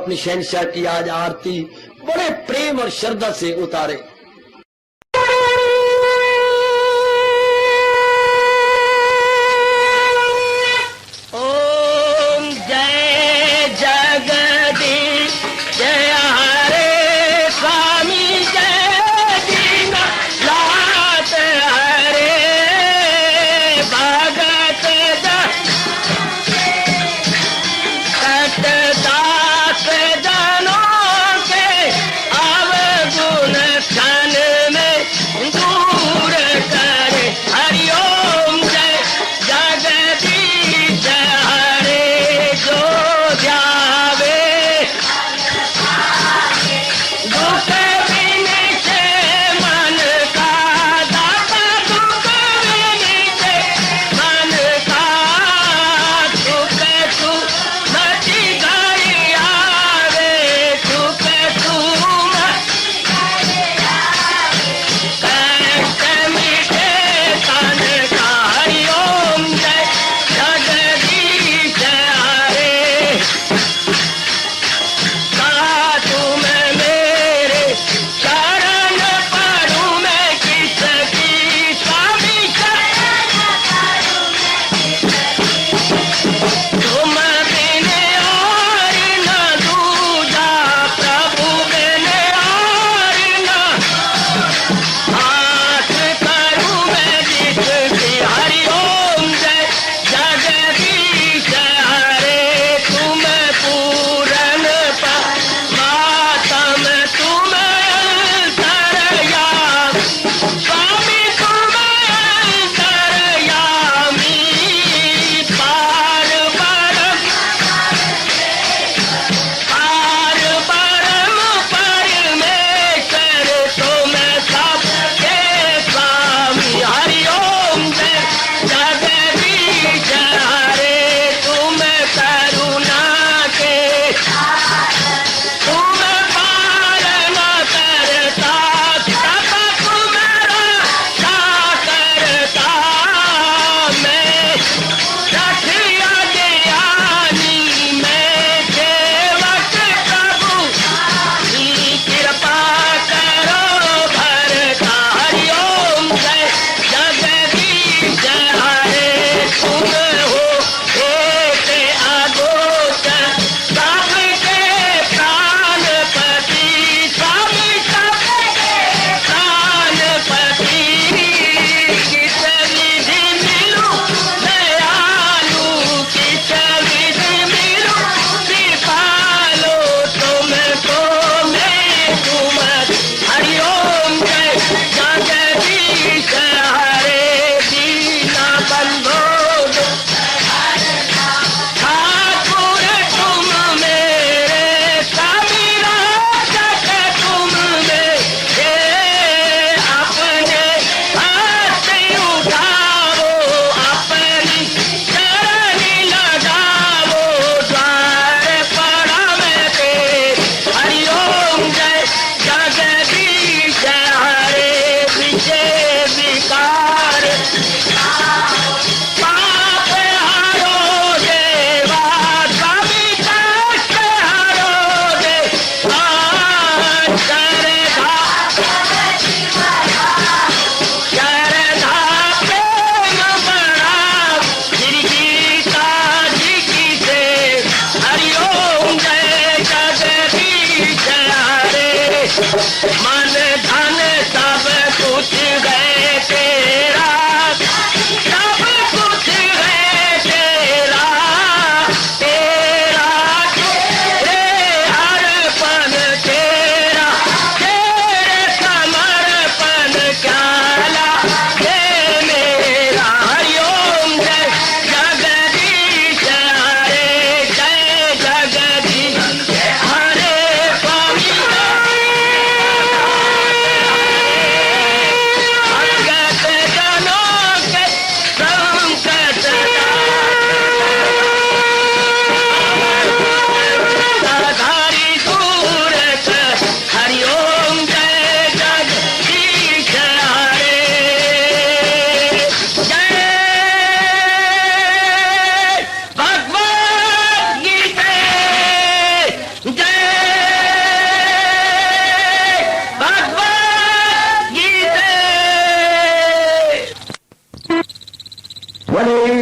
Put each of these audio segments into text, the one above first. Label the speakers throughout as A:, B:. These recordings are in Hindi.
A: अपनी शहनशाह की आज आरती बड़े प्रेम और श्रद्धा से उतारे।
B: ओम जय जगदीश जय हरे स्वामी जय दीना लात हरे भगत सतदास जनों के अवगुण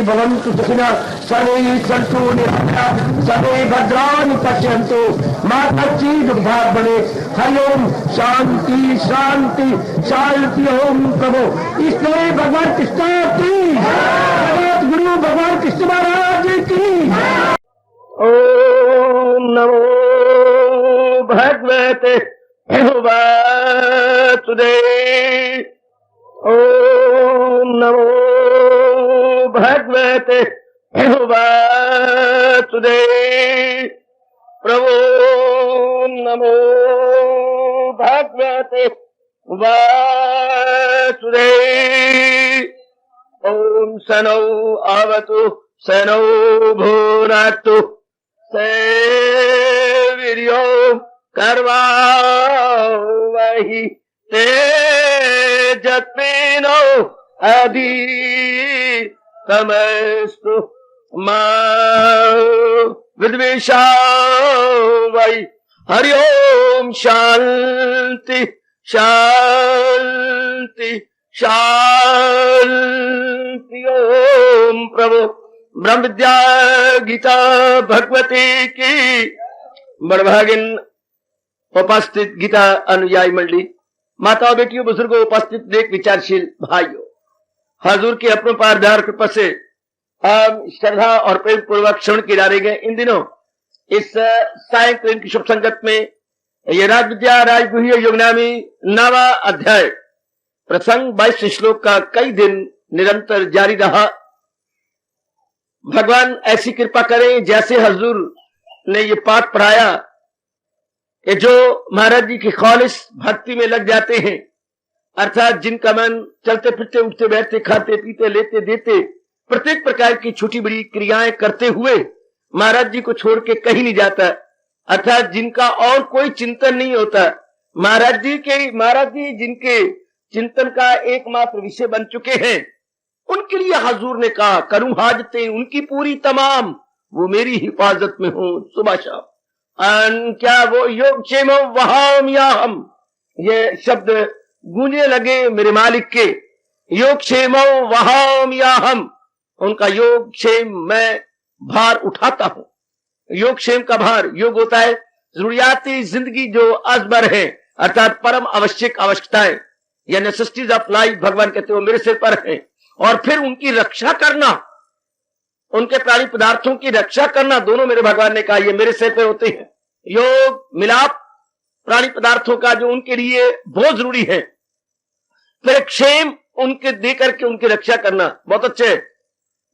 A: भवन्तु सुखिनः, सर्वे सन्तु निरामयाः, सर्वे भद्राणि पश्यन्तु, मा कश्चित् दुर्भाग् भवेत्। हरि ओम शांति शांति शांति। ओम प्रभु इसलिए भगवान कृष्ण की, जगत गुरु भगवान कृष्ण महाराज की।
B: ओम नमो भगवते वासुदेवाय। ओम नमो भगवते वासुदेवाय। प्रभो नमो भगवते वासुदेवाय। ओम सनौ आवतु सनौ भुनक्तु सेवीर्यो कर्वावहि तेजस्विनो अधितमस्तु मा विद्विषावै। हरि ओम शांति शांति शांति। ओम प्रभु ब्रह्म विद्या गीता भगवती की। बड़भागिन उपस्थित गीता अनुयायी मंडली, माताओं बेटियों बुजुर्गों, उपस्थित नेक विचारशील भाइयों, हजूर के अपने पारदार कृपा से हम श्रद्धा और प्रेम पूर्वक श्रवण किए जा रहे हैं। इन दिनों इस सायंकालीन की शुभ संगत में ये राज विद्या राजगुह्य योगनामी 9वां अध्याय प्रसंग 22 श्लोक का कई दिन निरंतर जारी रहा। भगवान ऐसी कृपा करें जैसे हजूर ने ये पाठ पढ़ाया कि जो महाराज जी की खालिस भक्ति में लग जाते हैं, अर्थात जिनका मन चलते फिरते उठते बैठते खाते पीते लेते देते प्रत्येक प्रकार की छोटी बड़ी क्रियाएं करते हुए महाराज जी को छोड़ के कहीं नहीं जाता, अर्थात जिनका और कोई चिंतन नहीं होता, महाराज जी जिनके चिंतन का एकमात्र विषय बन चुके हैं, उनके लिए हजूर ने कहा करूं हाजतें उनकी पूरी तमाम, वो मेरी हिफाजत में हो सुबह शाम। क्या वो योग क्षेम वहाम या हम, ये शब्द गूंजने लगे मेरे मालिक के। योग क्षेम वहाम या हम, उनका योग क्षेम मैं भार उठाता हूं। योग क्षेम का भार, योग होता है जरूरियाती जिंदगी जो अजबर है, अर्थात परम आवश्यक आवश्यकताएं या नेसेसिटीज ऑफ लाइफ, भगवान कहते हो मेरे सिर पर है। और फिर उनकी रक्षा करना, उनके प्राणी पदार्थों की रक्षा करना, दोनों मेरे भगवान ने कहा ये मेरे सिर पर होते हैं। योग मिलाप प्राणी पदार्थों का जो उनके लिए बहुत जरूरी है, फिर क्षेम उनके दे करके उनकी रक्षा करना बहुत अच्छे।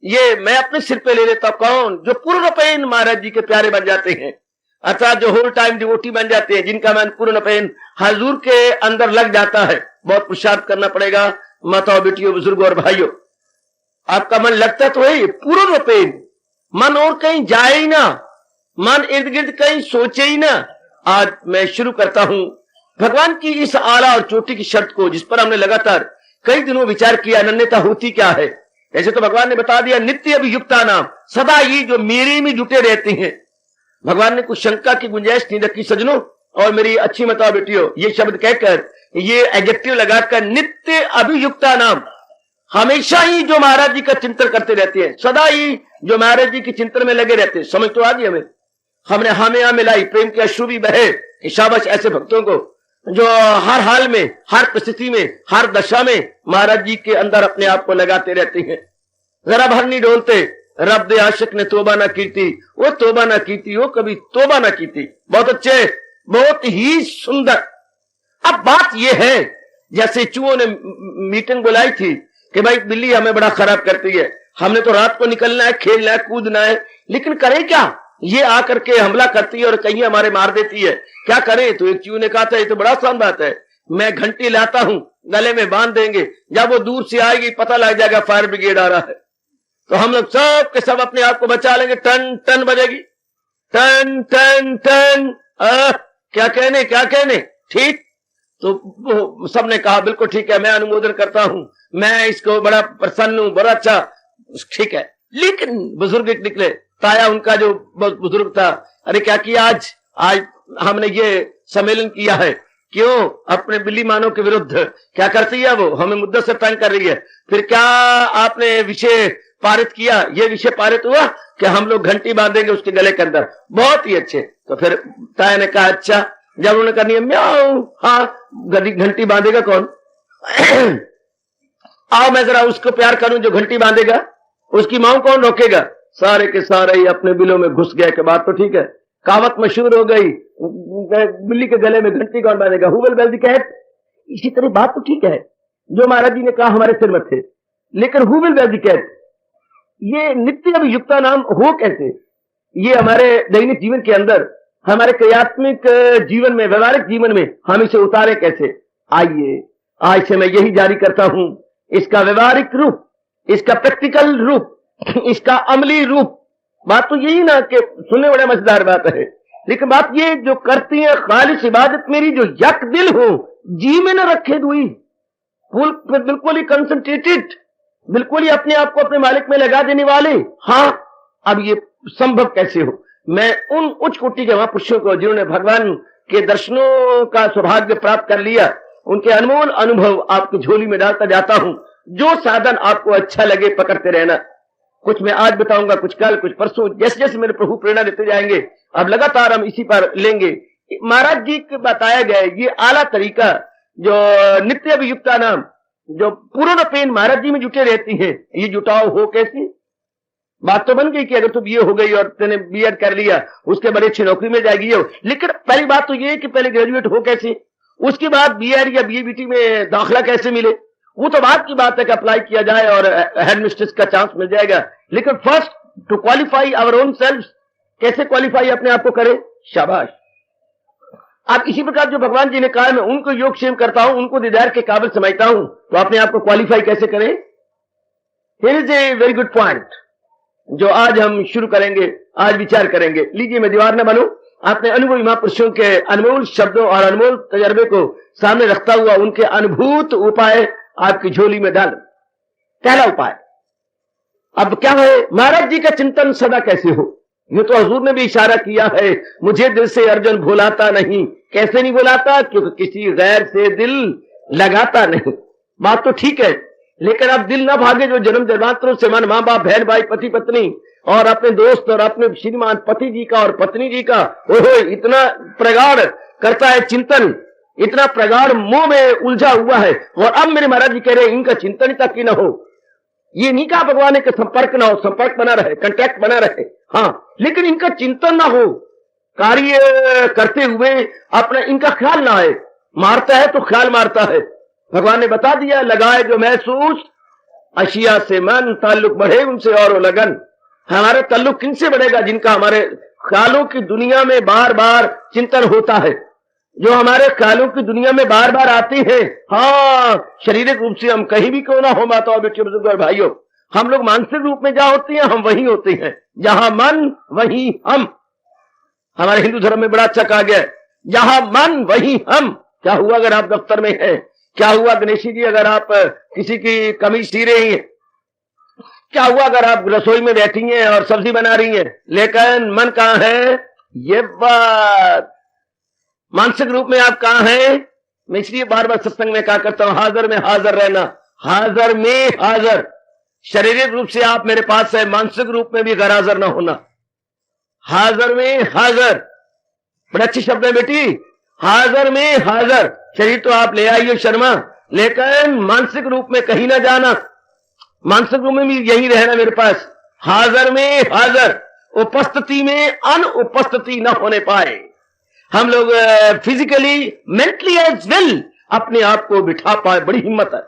B: ये मैं अपने सिर पे ले लेता। कौन? जो पूर्णपेन महाराज जी के प्यारे बन जाते हैं, अर्थात जो होल टाइम डिवोटी बन जाते हैं, जिनका मन पूर्णपेन हजूर के अंदर लग जाता है। बहुत पुरुषार्थ करना पड़ेगा माताओं बेटियों बुजुर्गों और भाइयों। आपका मन लगता तो है पूर्णपेन, मन और कहीं जाए ही ना, मन इर्द गिर्द कहीं सोचे ही ना। आज मैं शुरू करता हूं भगवान की इस आला और चोटी की शर्त को, जिस पर हमने लगातार कई दिनों विचार किया। अनन्यता होती क्या है? ऐसे तो भगवान ने बता दिया नित्य अभियुक्ता नाम, सदा ही जो मेरे में जुटे रहते हैं। भगवान ने कुछ शंका की गुंजाइश नहीं रखी सजनों और मेरी अच्छी माताओं बेटियों। ये शब्द कहकर, ये एडजेक्टिव लगाकर, नित्य अभियुक्ता नाम, हमेशा ही जो महाराज जी का चिंतन करते रहते हैं, सदा ही जो महाराज जी के चिंतन में लगे रहते हैं। समझ तो आ गई हमें? हमने हमें मिलाई, प्रेम के अश्रु भी बहे। शाबाश ऐसे भक्तों को जो हर हाल में, हर परिस्थिति में, हर दशा में महाराज जी के अंदर अपने आप को लगाते रहते हैं। जरा भर नहीं डोलते। रब दे आशिक ने तोबा ना कीती, वो तोबा ना कीती, वो कभी तोबा ना कीती। बहुत अच्छे, बहुत ही सुंदर। अब बात यह है, जैसे चूहों ने मीटिंग बुलाई थी कि भाई बिल्ली हमें बड़ा खराब करती है, हमने तो रात को निकलना है, खेलना है, कूदना है, लेकिन करें क्या? ये आकर के हमला करती है और कहीं हमारे मार देती है, क्या करें? तो एक चूहे ने कहा था ये तो बड़ा आसान बात है, मैं घंटी लाता हूं, गले में बांध देंगे, जब वो दूर से आएगी पता लग जाएगा फायर ब्रिगेड आ रहा है, तो हम लोग सब के सब अपने आप को बचा लेंगे। टन टन बजेगी, टन टन टन। क्या कहने ठीक? तो सबने कहा बिल्कुल ठीक है, मैं अनुमोदन करता हूं, मैं इसको बड़ा प्रसन्न हूं, बड़ा अच्छा, ठीक है। लेकिन बुजुर्ग निकले, ताया उनका जो बुजुर्ग था, अरे क्या किया आज हमने ये सम्मेलन किया है, क्यों? अपने बिल्ली मानव के विरुद्ध। क्या करती है वो? हमें मुद्दा से तंग कर रही है। फिर क्या आपने विषय पारित किया, ये विषय पारित हुआ कि हम लोग घंटी बांधेंगे उसके गले के अंदर। बहुत ही अच्छे। तो फिर ताया ने कहा अच्छा, जब उन्होंने कहा नहीं म्याऊं, हाँ घंटी बांधेगा कौन? आओ मैं जरा उसको प्यार करूं जो घंटी बांधेगा, उसकी मां कौन रोकेगा? सारे के सारे ही अपने बिलों में घुस गए। के बात तो ठीक है, कहावत मशहूर हो गई, बिल्ली के गले में घंटी कौन बांधेगा? Who will bell the cat. इसी तरह बात तो ठीक है जो महाराज जी ने कहा हमारे सिर में थे, लेकिन who will bell the cat, ये नित्य अभियुक्ता नाम हो कैसे? ये हमारे दैनिक जीवन के अंदर, हमारे क्रियात्मक जीवन में, व्यवहारिक जीवन में हम इसे उतारे कैसे? आइए आज से मैं यही जारी करता हूं, इसका व्यवहारिक रूप, इसका प्रैक्टिकल रूप, इसका अमली रूप। बात तो यही ना कि सुनने बड़ा मजेदार बात है, लेकिन बात ये जो करती है खालिस इबादत मेरी जो यक दिल हो, जी में न रखे दुई, बिल्कुल ही कंसंट्रेटेड, बिल्कुल ही अपने आप को अपने मालिक में लगा देने वाले। हाँ, अब ये संभव कैसे हो? मैं उन उच्च कोटि के महापुरुषों को जिन्होंने भगवान के दर्शनों का सौभाग्य प्राप्त कर लिया, उनके अनमोल अनुभव आपकी झोली में डालता जाता हूं। जो साधन आपको अच्छा लगे पकड़ते रहना। कुछ मैं आज बताऊंगा, कुछ कल, कुछ परसों, जैसे जैसे मेरे प्रभु प्रेरणा देते जाएंगे, अब लगातार हम इसी पर लेंगे। महाराज जी के बताया गया ये आला तरीका, जो नित्य अभियुक्ता नाम, जो पूर्ण पेन महाराज जी में जुटे रहती है, ये जुटाव हो कैसे? बात तो बन गई कि अगर तुम ये हो गई और तेने बीएड कर लिया, उसके बड़ी अच्छी नौकरी मिल जाएगी। ये लेकिन पहली बात तो ये है कि पहले ग्रेजुएट हो कैसे, उसके बाद बीएड या बीएबीटी में दाखिला कैसे मिले, वो तो बात की बात है कि अप्लाई किया जाए और हेडमिस्ट्रेस का चांस मिल जाएगा। लेकिन first to qualify our own self, कैसे क्वालिफाई अपने आप को करें? शाबाश। अब इसी प्रकार जो भगवान जी ने कहा मैं उनको योगक्षेम करता हूं, उनको दीदार के काबिल समझता हूं, तो अपने आप को क्वालिफाई कैसे करें? Here is a very good point जो आज हम शुरू करेंगे, आज विचार करेंगे। लीजिए, मैं दीवार न बनूं, अपने अनुभवी महापुरुषों के अनमोल शब्दों और अनमोल तजर्बे को सामने रखता हुआ उनके अनुभूत उपाय आपकी झोली में डाल। पहला उपाय अब क्या है? महाराज जी का चिंतन सदा कैसे हो? ये तो हजूर ने भी इशारा किया है, मुझे दिल से अर्जुन भुलाता नहीं। कैसे नहीं भुलाता? क्योंकि किसी गैर से दिल लगाता नहीं। बात तो ठीक है, लेकिन अब दिल ना भागे जो जन्म जन्मांतरों से मन, मां बाप, बहन भाई, पति पत्नी और अपने दोस्त और अपने श्रीमान पति जी का और पत्नी जी का ओहो इतना प्रगाढ़ करता है चिंतन, इतना प्रगाढ़ मोह में उलझा हुआ है। और अब मेरे महाराज जी कह रहे हैं इनका चिंतन तक ही ना हो। ये नहीं कहा भगवान ने कि संपर्क ना हो, संपर्क बना रहे, कंटेक्ट बना रहे, हाँ, लेकिन इनका चिंतन ना हो, कार्य करते हुए अपना इनका ख्याल ना आए। मारता है तो ख्याल मारता है। भगवान ने बता दिया, लगाए जो महसूस अशिया से मन, ताल्लुक बढ़े उनसे और लगन। हमारे ताल्लुक किनसे बढ़ेगा? जिनका हमारे ख्यालों की दुनिया में बार बार चिंतन होता है, जो हमारे ख्यालों की दुनिया में बार बार आती है। हाँ, शारीरिक रूप से हम कहीं भी क्यों ना हो, माताओं, बेटियों, बुजुर्ग और भाइयों, हम लोग मानसिक रूप में जहां होते हैं हम वहीं होते हैं, जहां मन वहीं हम। हमारे हिंदू धर्म में बड़ा अच्छा कहा गया है, जहां मन वहीं हम। क्या हुआ अगर आप दफ्तर में हैं? क्या हुआ गणेशी जी अगर आप किसी की कमीज सी रही हैं? क्या हुआ अगर आप रसोई में बैठी हैं और सब्जी बना रही हैं, लेकिन मन कहां है? ये बात मानसिक रूप में आप कहां हैं? मैं इसलिए बार बार सत्संग में कहा करता हूं, हाजिर में हाजिर रहना, हाजिर में हाजिर। शारीरिक रूप से आप मेरे पास है, मानसिक रूप में भी गैर हाजिर ना होना। हाजिर में हाजिर, बड़े अच्छे शब्द है बेटी, हाजिर में हाजिर। शरीर तो आप ले आइए शर्मा, लेकिन मानसिक रूप में कहीं ना जाना, मानसिक रूप में भी यही रहना मेरे पास। हाजिर में हाजिर, उपस्थिति में अनुपस्थिति न होने पाए। हम लोग फिजिकली, मेंटली एज वेल अपने आप को बिठा पाए, बड़ी हिम्मत है।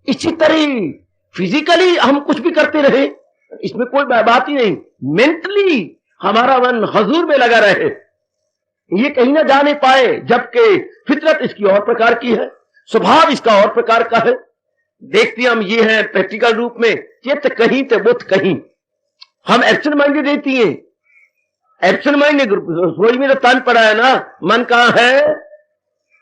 B: इसी तरह फिजिकली हम कुछ भी करते रहे, इसमें कोई बात ही नहीं। मेंटली हमारा मन हजूर में लगा रहे, ये कहीं ना जाने पाए, जबकि फितरत इसकी और प्रकार की है, स्वभाव इसका और प्रकार का है। देखते हम ये है प्रैक्टिकल रूप में, चित्त कहीं तो बुद्ध कहीं। हम एब्सेंट माइंडेड रहती हैं, एब्सेंट माइंडेड सोच में तो तन पड़ा है ना, मन कहां है?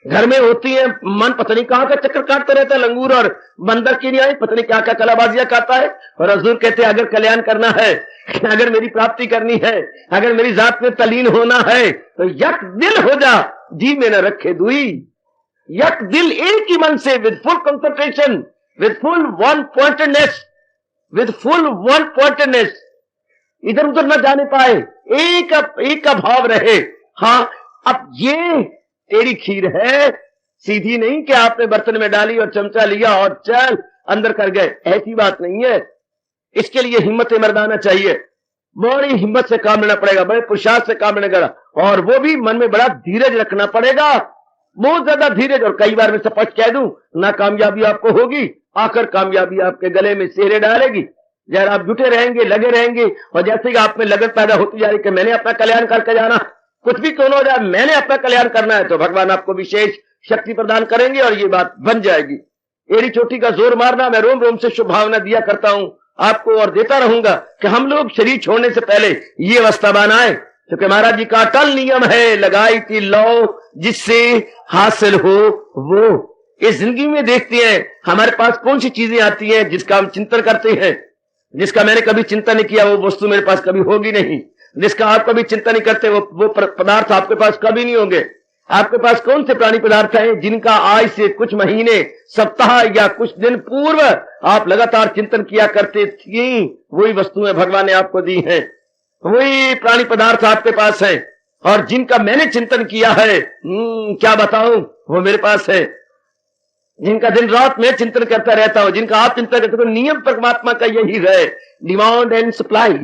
B: घर में होती है, मन पता नहीं कहां का चक्कर काटता रहता है, लंगूर और बंदर की नहीं आई, पता नहीं क्या क्या कलाबाजियां करता है। और हजूर कहते हैं अगर कल्याण करना है, अगर मेरी प्राप्ति करनी है, अगर मेरी जात में तलीन होना है, तो यक दिल हो जा, जी में न रखे दुई। यक दिल, एक ही मन से, with full concentration, with full one pointedness, with full one pointedness, इधर उधर न जाने पाए, एक का भाव रहे। हाँ, अब ये टेढ़ी खीर है, सीधी नहीं कि आपने बर्तन में डाली और चमचा लिया और चल अंदर कर गए, ऐसी बात नहीं है। इसके लिए हिम्मत मर्दाना चाहिए, बड़ी हिम्मत से काम लेना पड़ेगा, बड़े पुरुषार्थ से काम लेना पड़ेगा, और वो भी मन में बड़ा धीरज रखना पड़ेगा, बहुत ज्यादा धीरज। और कई बार मैं स्पष्ट कह दूं, ना कामयाबी आपको होगी, आकर कामयाबी आपके गले में सेहरे डालेगी। जब आप जुटे रहेंगे, लगे रहेंगे, और जैसे कि आप में लगन पैदा होती जा रही कि मैंने अपना कल्याण करके जाना, कुछ भी क्यों हो जाए मैंने अपना कल्याण करना है, तो भगवान आपको विशेष शक्ति प्रदान करेंगे और ये बात बन जाएगी। एड़ी चोटी का जोर मारना मैं रोम रोम से शुभ भावना दिया करता हूं आपको और देता रहूंगा कि हम लोग शरीर छोड़ने से पहले ये अवस्था बनाए, क्योंकि महाराज जी का अटल नियम है, लगाई थी लौ जिससे हासिल हो वो। इस जिंदगी में देखते हैं हमारे पास कौन सी चीजें आती हैं जिसका हम चिंतन करते हैं, जिसका मैंने कभी चिंता नहीं किया वो वस्तु मेरे पास कभी होगी नहीं, जिसका आप कभी चिंता नहीं करते वो पदार्थ आपके पास कभी नहीं होंगे। आपके पास कौन से प्राणी पदार्थ हैं जिनका आज से कुछ महीने, सप्ताह या कुछ दिन पूर्व आप लगातार चिंतन किया करते थे, वही वस्तुएं भगवान ने आपको दी हैं, वही प्राणी पदार्थ आपके पास है। और जिनका मैंने चिंतन किया है, क्या बताऊं, वो मेरे पास है। जिनका दिन रात में चिंतन करता रहता हूं, जिनका आप चिंतन करते हो, नियम परमात्मा का यही है, डिमांड एंड सप्लाई।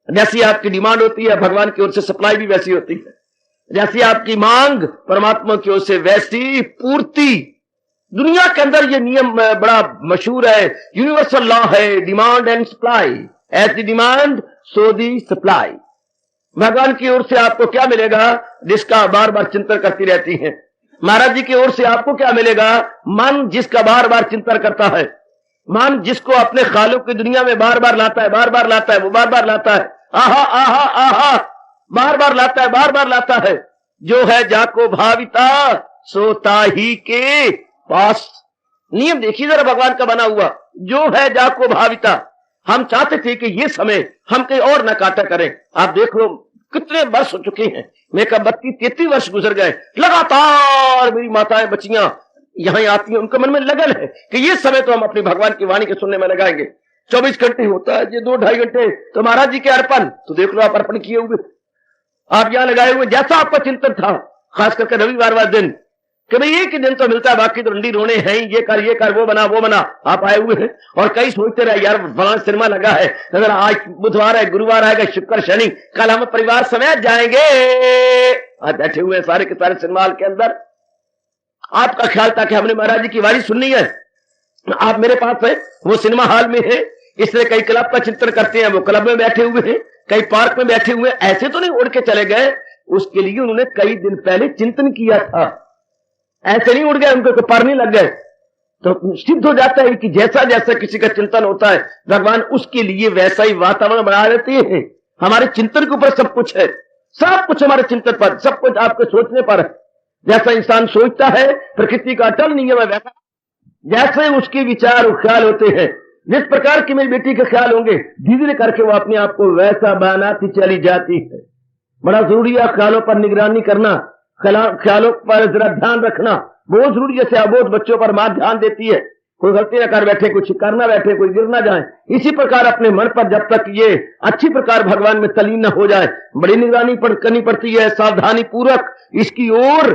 B: जैसी आपकी डिमांड होती है भगवान की ओर से सप्लाई भी वैसी होती है, जैसी आपकी मांग परमात्मा की ओर से वैसी पूर्ति। दुनिया के अंदर ये नियम बड़ा मशहूर है, यूनिवर्सल लॉ है, demand and supply. As the demand so the supply. भगवान की ओर से आपको क्या मिलेगा, जिसका बार बार चिंतन करती रहती है। महाराज जी की ओर से आपको क्या मिलेगा, मन जिसका बार बार चिंतन करता है, मन जिसको अपने ख्यालों की दुनिया में बार बार लाता है, बार बार लाता है, वो बार बार लाता है, आहा आहा आहा बार बार लाता है, बार बार लाता है। जो है जाको भाविता सोता ही के पास। नियम देखिए जरा भगवान का बना हुआ, जो है जाको भाविता। हम चाहते थे कि ये समय हम कहीं और न काटा करें। आप देख लो कितने वर्ष हो चुके हैं, मेरे 32-33 वर्ष गुजर गए, लगातार मेरी माताएं बच्चियां यहां आती हैं, उनके मन में लगन है कि ये समय तो हम अपनी भगवान की वाणी के सुनने में लगाएंगे। 24 घंटे होता है, ये 2-2.5 घंटे तो महाराज जी के अर्पण, तो देख लो आप अर्पण किए हुए, आप यहां लगाए हुए। जैसा आपका चिंतन था, खास करके रविवार वाले दिन, कि भाई एक ही दिन तो मिलता है, बाकी तो रंडी रोने हैं, ये कर वो बना वो बना, आप आए हुए हैं। और कई सोचते रहे यार फलाना सिनेमा लगा है, अगर आज बुधवार है, गुरुवार आएगा, शुक्र शनि, कल हम परिवार समेत जाएंगे। आज बैठे हुए सारे के सारे सिनेमा हॉल के अंदर। आपका ख्याल था कि हमने महाराज जी की वाणी सुननी है, आप मेरे पास है, वो सिनेमा हॉल में है। इसलिए कई क्लब का चिंतन करते हैं, वो क्लब में बैठे हुए हैं, कई पार्क में बैठे हुए। ऐसे तो नहीं उड़ के चले गए, उसके लिए उन्होंने कई दिन पहले चिंतन किया था। ऐसे नहीं उड़ गए, उनको पर नहीं लग गए। तो सिद्ध हो जाता है कि जैसा जैसा किसी का चिंतन होता है, भगवान उसके लिए वैसा ही वातावरण बना देते हैं। हमारे चिंतन के ऊपर सब कुछ है, सब कुछ हमारे चिंतन पर, सब कुछ आपके सोचने पर है। जैसा इंसान सोचता है, प्रकृति का अटल नियम है, वैसा जैसे उसके विचार और ख्याल होते हैं, जिस प्रकार की मेरी बेटी के ख्याल होंगे, धीरे धीरे करके वो अपने आप को वैसा बनाती चली जाती है। बड़ा जरूरी है ख्यालों पर निगरानी करना, ख्यालों पर जरा ध्यान रखना, बहुत जरूरी। जैसे अबोध बच्चों पर मां ध्यान देती है, कोई गलती न कर बैठे, कुछ करना बैठे, कोई गिर ना जाए। इसी प्रकार अपने मन पर जब तक ये अच्छी प्रकार भगवान में तलीन न हो जाए, बड़ी निगरानी करनी पड़ती है, सावधानी पूर्वक इसकी ओर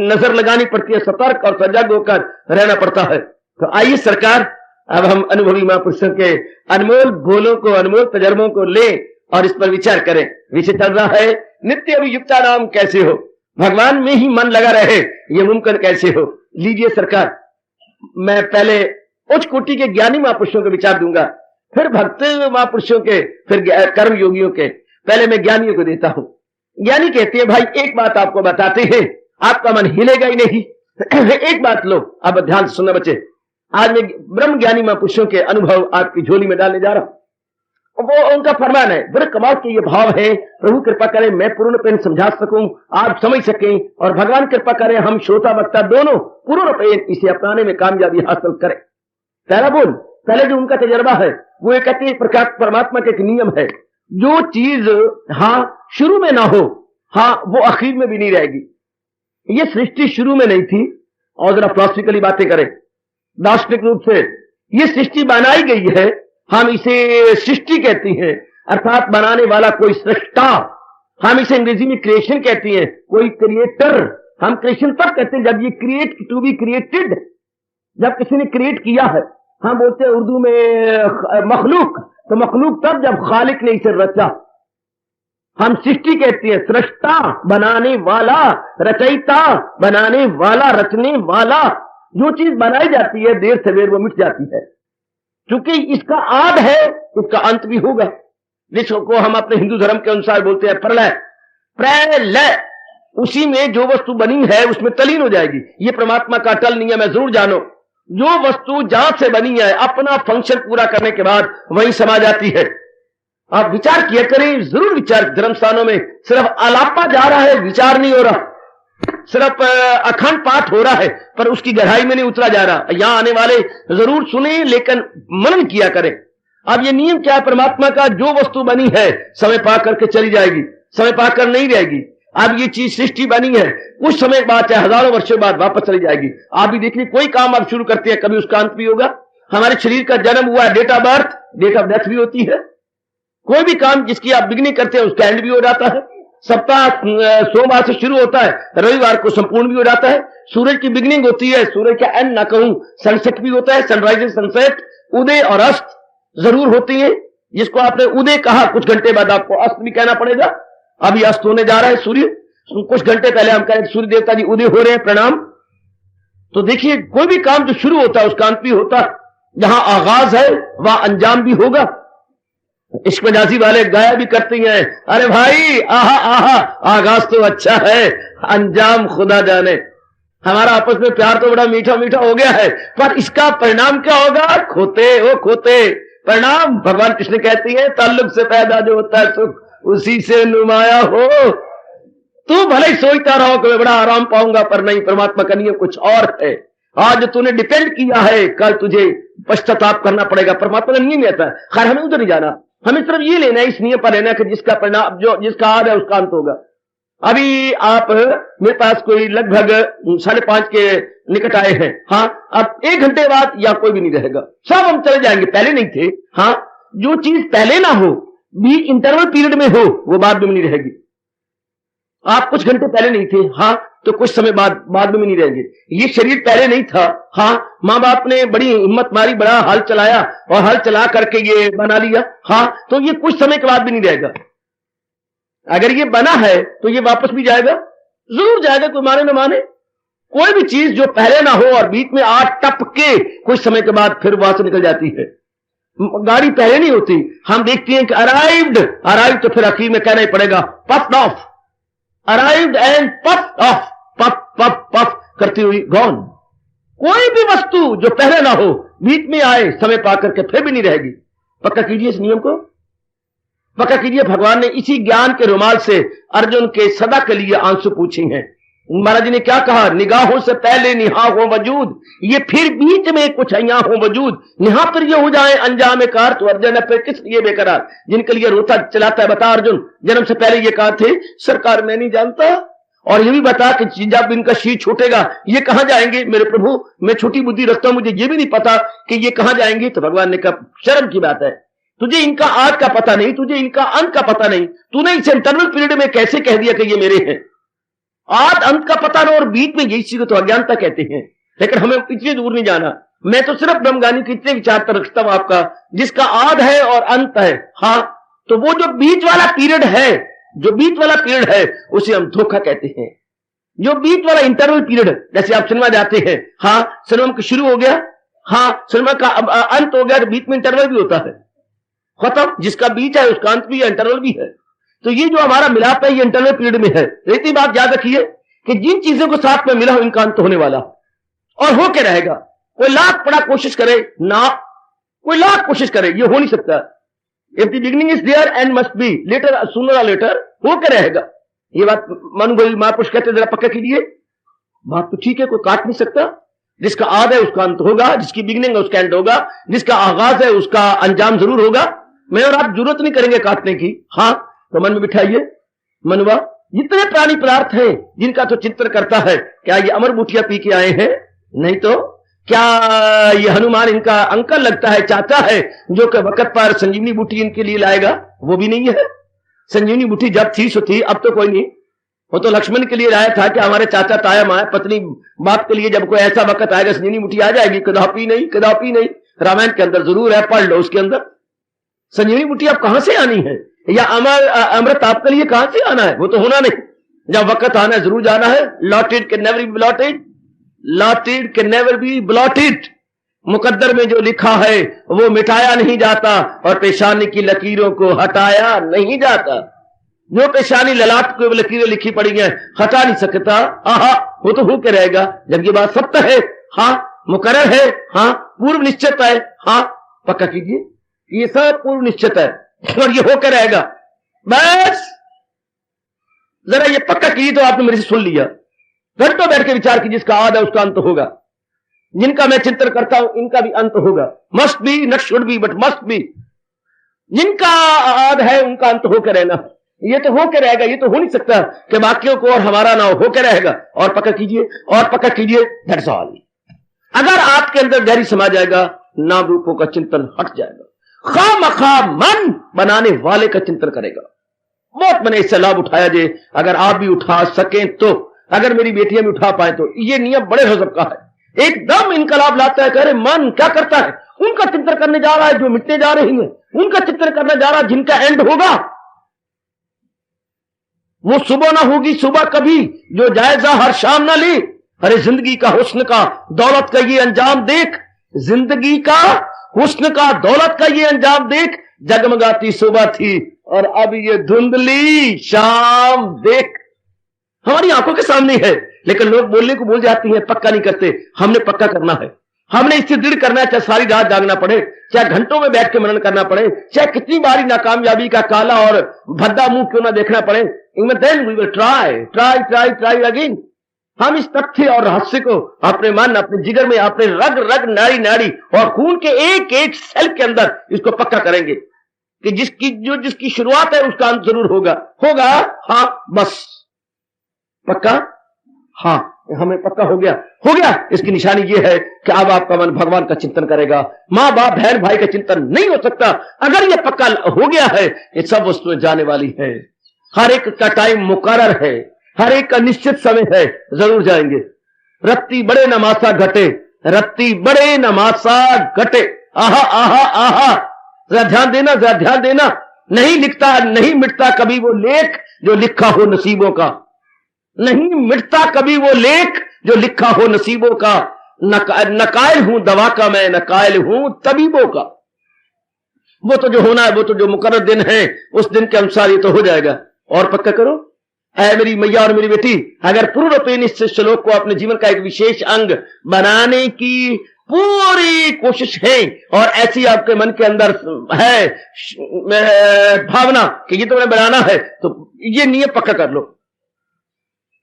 B: नजर लगानी पड़ती है, सतर्क और सजग होकर रहना पड़ता है। तो आइए सरकार, अब हम अनुभवी महापुरुषों के अनमोल बोलों को, अनमोल तजर्बों को ले और इस पर विचार करें। विषय चल रहा है नित्य अभियुक्ता नाम कैसे हो, भगवान में ही मन लगा रहे, ये मुमकिन कैसे हो। लीजिए सरकार, मैं पहले उच्च कोटि के ज्ञानी महापुरुषों के विचार दूंगा, फिर भक्त महापुरुषों के, फिर कर्म योगियों के। पहले मैं ज्ञानियों को देता हूं। ज्ञानी कहते हैं, भाई एक बात आपको बताते हैं, आपका मन हिलेगा ही नहीं। एक बात लो, अब ध्यान से सुनना बच्चे। आज मैं ब्रह्म ज्ञानी महापुरुषों के अनुभव आपकी झोली में डालने जा रहा हूं। वो उनका फरमान है, बड़े कमाल के ये भाव है, प्रभु कृपा करें मैं पूर्णपेन समझा सकूं, आप समझ सकें, और भगवान कृपा करें हम श्रोता वक्ता दोनों पूर्णपेन इसे अपनाने में कामयाबी हासिल करें। पहला बोल, पहले जो उनका तजर्बा है वो ये कहते हैं, प्रकाश परमात्मा का एक नियम है, जो चीज शुरू में ना हो, वो आखिर में भी नहीं रहेगी। ये सृष्टि शुरू में नहीं थी, और जरा फिलॉसफिकली बातें करें, दार्शनिक रूप से ये सृष्टि बनाई गई है, हम इसे सृष्टि कहती हैं, अर्थात बनाने वाला कोई सृष्टा। हम इसे अंग्रेजी में क्रिएशन कहती हैं, कोई क्रिएटर। हम क्रिएशन तब कहते हैं जब ये क्रिएट टू बी क्रिएटेड, जब किसी ने क्रिएट किया है। हम बोलते हैं उर्दू में मखलूक, तो मखलूक तब जब खालिक ने इसे रचा। हम सृष्टि कहते हैं, सृष्टा बनाने वाला, रचयिता बनाने वाला, रचने वाला। जो चीज बनाई जाती है देर सवेर वो मिट जाती है, क्योंकि इसका आद है उसका अंत भी होगा, जिसको हम अपने हिंदू धर्म के अनुसार बोलते हैं प्रलय। प्रलय, उसी में जो वस्तु बनी है उसमें तलीन हो जाएगी। ये परमात्मा का अटल नियम है, जरूर जानो। जो वस्तु जहां से बनी है अपना फंक्शन पूरा करने के बाद वहीं समा जाती है। आप विचार किया करें, जरूर विचार। धर्म स्थानों में सिर्फ आलापा जा रहा है, विचार नहीं हो रहा। सिर्फ अखंड पाठ हो रहा है पर उसकी गहराई में नहीं उतरा जा रहा। यहां आने वाले जरूर सुने लेकिन मनन किया करें। अब ये नियम क्या है परमात्मा का? जो वस्तु बनी है समय पा करके चली जाएगी, समय पाकर नहीं रहेगी। अब ये चीज सृष्टि बनी है, कुछ समय बाद चाहे हजारों वर्षों बाद वापस चली जाएगी। आप भी देखिए, कोई काम आप शुरू करते हैं कभी उसका अंत भी होगा। हमारे शरीर का जन्म हुआ, date of birth, date of death भी होती है। कोई भी काम जिसकी आप बिगनिंग करते हैं उसका एंड भी हो जाता है। सप्ताह सोमवार से शुरू होता है, रविवार को संपूर्ण भी हो जाता है। सूरज की बिगनिंग होती है, सूरज का एंड ना कहूं, सनसेट भी होता है, सनराइज सनसेट, उदय और अस्त जरूर होती है। जिसको आपने उदय कहा, कुछ घंटे बाद आपको अस्त भी कहना पड़ेगा। अभी अस्त होने जा रहा है सूर्य, कुछ घंटे पहले हम कहें सूर्य देवता जी उदय हो रहे हैं, प्रणाम। तो देखिए, कोई भी काम जो शुरू होता है उसका अंत भी होता है। जहां आगाज है वहां अंजाम भी होगा। इश्क मजाजी वाले गाया भी करती हैं, अरे भाई आहा आहा, आगाज तो अच्छा है, अंजाम खुदा जाने। हमारा आपस में प्यार तो बड़ा मीठा मीठा हो गया है, पर इसका परिणाम क्या होगा? खोते हो खोते परिणाम। भगवान कृष्ण कहती है, ताल्लुक से पैदा जो होता है सुख उसी से नुमाया हो। तू भले ही सोचता रहो कि मैं बड़ा आराम पाऊंगा, पर नहीं, परमात्मा का नियम कुछ और है। आज तूने डिपेंड किया है, कल तुझे पश्चाताप करना पड़ेगा। परमात्मा का नियम रहता है। खैर, हमें उधर नहीं जाना, हमें सिर्फ ये लेना है, इस नियम पर लेना कि जिसका परिणाम, जो जिसका आद है उसका अंत होगा। अभी आप मेरे पास कोई लगभग 5:30 के निकट आए हैं। हाँ, अब 1 घंटे बाद या कोई भी नहीं रहेगा, सब हम चले जाएंगे। पहले नहीं थे। हाँ, जो चीज पहले ना हो, भी इंटरवल पीरियड में हो, वो बाद में नहीं रहेगी। आप कुछ घंटे पहले नहीं थे, हाँ, तो कुछ समय बाद में नहीं रहेंगे। ये शरीर पहले नहीं था, हाँ, माँ बाप ने बड़ी हिम्मत मारी, बड़ा हल चलाया और हल चला करके ये बना लिया, हाँ, तो ये कुछ समय के बाद भी नहीं रहेगा। अगर ये बना है तो ये वापस भी जाएगा, जरूर जाएगा, कोई माने ना माने। कोई भी चीज जो पहले ना हो और बीच में आ टप के कुछ समय के बाद फिर वहां से निकल जाती है। गाड़ी पहले नहीं होती, हम देखते हैं कि अराइव्ड तो फिर आखिर में कहना ही पड़ेगा puffed of, arrived and puffed of, puff puff puff करती हुई गॉन। कोई भी वस्तु जो पहले ना हो बीच में आए, समय पा करके फिर भी नहीं रहेगी। पक्का कीजिए इस नियम को, पक्का कीजिए। भगवान ने इसी ज्ञान के रुमाल से अर्जुन के सदा के लिए आंसू पूछे हैं। महाराज जी ने क्या कहा? निगाहों से पहले निहा हो वजूद, ये फिर बीच में कुछ यहाँ हो वजूद। निहा पर ये हो जाए अंजाम कार, तो अर्जुन फिर किस लिए बेकरार, जिनके लिए रोता चलाता है। बता अर्जुन, जन्म से पहले ये कहा थे सरकार मैं नहीं जानता, और ये भी बता कि जब इनका शीर छूटेगा ये कहां जाएंगे। मेरे प्रभु, मैं छोटी बुद्धि रखता हूं, मुझे ये भी नहीं पता कि ये कहां जाएंगे। तो भगवान ने कहा शर्म की बात है, तुझे इनका आज का पता नहीं, तुझे इनका अंत का पता नहीं। तूने इस इंटरवल पीरियड में कैसे कह दिया कि ये मेरे हैं? आज अंत का पता ना और बीच में यही चीज तो अज्ञानता कहते हैं। लेकिन हमें इतनी दूर नहीं जाना। मैं तो सिर्फ ब्रह्मज्ञानी के इतने विचार पर रखता हूं आपका, जिसका आद है और अंत है। हाँ, तो वो जो बीच वाला पीरियड है, जो बीच वाला पीरियड है उसे हम धोखा कहते हैं। जो बीच वाला इंटरवल पीरियड, जैसे आप सिनेमा जाते हैं, हाँ, सिनेमा शुरू हो गया, हाँ, सिनेमा का अंत हो गया, तो बीच में इंटरवल भी होता है, खत्म। जिसका बीच है उसका अंत भी है, इंटरवल भी है। तो ये जो हमारा मिलाप है ये इंटरवल पीरियड में है। इतनी बात याद रखिए कि जिन चीजों को साथ में मिला हो इनका अंत होने वाला और होके रहेगा। कोई लाख बड़ा कोशिश करे ना, कोई लाख कोशिश करे, ये हो नहीं सकता। If the beginning is there end must be later, sooner और लेटर होके रहेगा। ये बात मनु भाई महापुरुष कहते, जरा पक्का कीजिए। बात तो ठीक है, कोई काट नहीं सकता। जिसका आद है उसका अंत होगा, जिसकी बिगिनिंग है उसका एंड होगा, जिसका आगाज है उसका अंजाम जरूर होगा। मैं और आप जरूरत नहीं करेंगे काटने की। हाँ, तो मन में बिठाइए, मनुआ, जितने प्राणी पदार्थ हैं जिनका तो चिंतन करता है, क्या ये अमर बूटियां पी के आए हैं? नहीं तो क्या ये हनुमान इनका अंकल लगता है, चाचा है, जो कि वक्त पर संजीवनी बूटी इनके लिए लाएगा? वो भी नहीं है। संजीवनी बूटी जब थी सो थी, अब तो कोई नहीं। वो तो लक्ष्मण के लिए लाया था कि हमारे चाचा ताया माया पत्नी बाप के लिए जब कोई ऐसा वक्त आएगा संजीवनी बूटी आ जाएगी। कदापि नहीं, कदापि नहीं। रामायण के अंदर जरूर है, पढ़ लो उसके अंदर। संजीवनी बूटी अब कहां से आनी है, या अमृत आपके लिए कहां से आना है? वो तो होना नहीं। जब वक्त आना है जरूर जाना है। Lotted can never be blotted, lotted can never be blotted. मुकद्दर में जो लिखा है वो मिटाया नहीं जाता और पेशानी की लकीरों को हटाया नहीं जाता। जो पेशानी ललाट को लकीरें लिखी पड़ी हैं हटा नहीं सकता। आहा, वो तो हो के रहेगा। जब ये बात सत्य है, हाँ, मुकर्रर है, हाँ, पूर्व निश्चित है, हाँ, पक्का कीजिए, ये सब पूर्व निश्चित है और ये होकर रहेगा। बस जरा ये पक्का कीजिए तो आपने मेरे से सुन लिया। घंटों बैठ के विचार कीजिए, जिसका आद है उसका अंत होगा। जिनका मैं चिंतन करता हूं इनका भी अंत होगा। Must be, not should be, but must be. जिनका आद है उनका अंत होकर रहना। ये तो होकर रहेगा, ये तो हो नहीं सकता कि बाकियों को और हमारा ना होकर रहेगा। और पक्का कीजिए, और पक्का कीजिए, दैट्स ऑल। अगर आपके अंदर गहरी समा जाएगा, नाम रूपों का चिंतन हट जाएगा। खामखा मन बनाने वाले का चिंतन करेगा। बहुत मैंने इससे लाभ उठाया जे, अगर आप भी उठा सकें तो, अगर मेरी बेटियां भी उठा पाए तो। ये नियम बड़े गजब का है, एकदम इनकलाब लाता है। कह रहे मन क्या करता है, उनका चिंतन करने जा रहा है जो मिटने जा रही है, उनका चिंतन करने जा रहा है जिनका एंड होगा। वो सुबह ना होगी सुबह कभी जो जायजा हर शाम ना ले। अरे जिंदगी का हुस्न का दौलत का ये अंजाम देख, जिंदगी का हुस्न का दौलत का ये अंजाम देख। जगमगाती सुबह थी और अब ये धुंधली शाम देख। हमारी आंखों के सामने है, लेकिन लोग बोलने को भूल जाती हैं, पक्का नहीं करते। हमने पक्का करना है, हमने इससे दृढ़ करना है, चाहे सारी रात जागना पड़े, चाहे घंटों में बैठ के मनन करना पड़े, चाहे कितनी बारी नाकामयाबी का काला और भद्दा मुंह क्यों ना देखना पड़े। Then we will try try try try again. हम इस तथ्य और रहस्य को अपने मन, अपने जिगर में, अपने रग रग, नाड़ी नाड़ी और खून के एक एक सेल के अंदर इसको पक्का करेंगे कि जिसकी शुरुआत है उसका अंत जरूर होगा। होगा, हाँ, बस पक्का, हाँ, हमें पक्का हो गया, हो गया। इसकी निशानी यह है कि अब आपका मन भगवान का चिंतन करेगा। मां बाप बहन भाई का चिंतन नहीं हो सकता। अगर यह पक्का हो गया है, ये सब वस्तुएं जाने वाली है। हर एक का टाइम मुकर्रर है, हर एक का निश्चित समय है, जरूर जाएंगे। रत्ती बड़े नमासा घटे, रत्ती बड़े नमासा घटे। आहा आहा आहा, जरा ध्यान देना, जरा ध्यान देना। नहीं लिखता, नहीं मिटता कभी वो लेख जो लिखा हो नसीबों का। नहीं मिटता कभी वो लेख जो लिखा हो नसीबों का। नकायल हूं दवा का मैं, नकायल हूं तबीबों का। वो तो जो होना है, वो तो जो मुकर्रर दिन है, उस दिन के अनुसार ये तो हो जाएगा। और पक्का करो, ऐ मेरी मैया और मेरी बेटी, अगर पूर्ण रूपेण इस श्लोक को अपने जीवन का एक विशेष अंग बनाने की पूरी कोशिश है और ऐसी आपके मन के अंदर है भावना कि ये तो मैंने बनाना है, तो ये नियम पक्का कर लो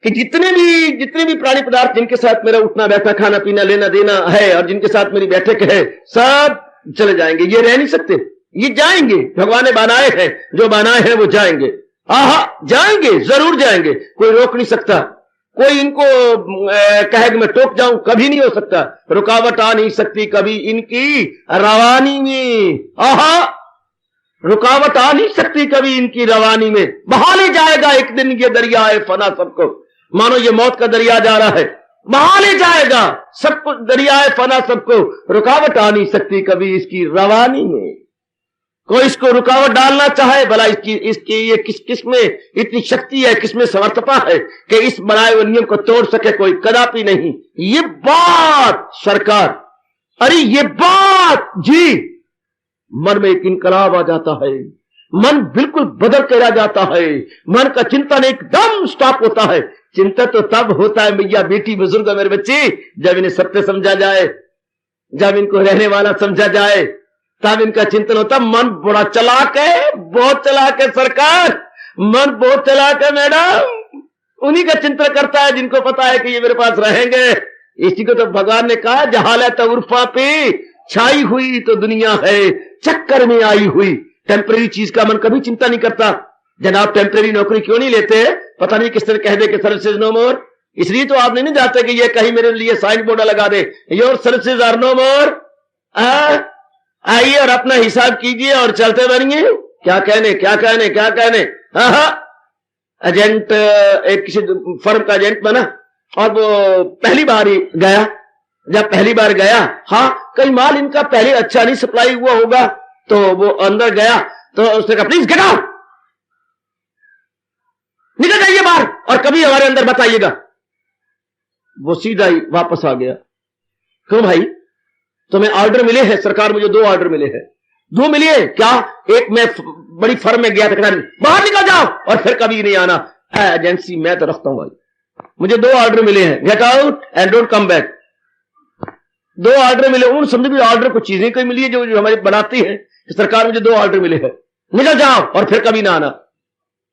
B: कि जितने भी प्राणी पदार्थ जिनके साथ मेरा उठना बैठना, खाना पीना, लेना देना है और जिनके साथ मेरी बैठक है, सब चले जाएंगे। ये रह नहीं सकते, ये जाएंगे। भगवान ने बनाए हैं, जो बनाए हैं वो जाएंगे। आहा, जाएंगे, जरूर जाएंगे। कोई रोक नहीं सकता, कोई इनको कहे कि मैं टोक जाऊं, कभी नहीं हो सकता। रुकावट आ नहीं सकती कभी इनकी रवानी में। आहा, रुकावट आ नहीं सकती कभी इनकी रवानी में। बहा ले जाएगा एक दिन ये दरिया है फना सबको। मानो ये मौत का दरिया जा रहा है, बहा ले जाएगा सबको, दरिया है फना सबको। रुकावट आ नहीं सकती कभी इसकी रवानी में। कोई इसको रुकावट डालना चाहे, भला इसकी ये किसमें इतनी शक्ति है, किसमें समर्थता है कि इस बनाए हुए नियम को तोड़ सके, कोई कदापि नहीं। ये बात सरकार, अरे ये बात जी, मन में एक इनकलाब आ जाता है, मन बिल्कुल बदल कर आ जाता है। मन का चिंतन एकदम स्टॉप होता है। चिंतन तो तब होता है मैया बेटी बुजुर्ग मेरे बच्चे, जब इन्हें सत्य समझा जाए, जब इनको रहने वाला समझा जाए, तब इनका चिंतन होता। मन बड़ा चालाक है, बहुत चालाक है सरकार, मन बहुत चालाक है मैडम। उन्हीं का चिंतन करता है जिनको पता है कि ये मेरे पास रहेंगे। इसी को तो भगवान ने कहा, जहालत उर्फा पे छाई हुई तो दुनिया है चक्कर में आई हुई। टेम्परेरी चीज का मन कभी चिंता नहीं करता। जनाब टेम्परेरी नौकरी क्यों नहीं लेते? पता नहीं किस तरह कह दे कि सर्विसेज नो मोर, इसलिए तो आप नहीं चाहते कि ये कहीं मेरे लिए साइन बोर्ड लगा दे, योर सर्विसेज आर नो मोर। आइए और अपना हिसाब कीजिए और चलते बनिए। क्या कहने। एजेंट, एक किसी फर्म का एजेंट बना और वो पहली बार ही गया। जब पहली बार गया, हाँ कई माल इनका पहले अच्छा नहीं सप्लाई हुआ होगा, तो वो अंदर गया तो उसने कहा प्लीज गेट आउट, निकल जाइए बाहर और कभी हमारे अंदर बताइएगा। वो सीधा ही वापस आ गया। क्यों भाई, तुम्हें ऑर्डर मिले हैं? सरकार मुझे 2 ऑर्डर मिले हैं। 2 मिले क्या? एक मैं बड़ी फर्म में गया था, बाहर निकल जाओ और फिर कभी नहीं आना। एजेंसी मैं तो रखता हूं भाई, मुझे 2 ऑर्डर मिले हैं, get out and don't come back. 2 order मिले, उन समझे भी ऑर्डर कुछ चीजें कोई मिली है जो हमारी बनाती है। सरकार मुझे 2 ऑर्डर मिले हैं, निकल जाओ और फिर कभी ना आना।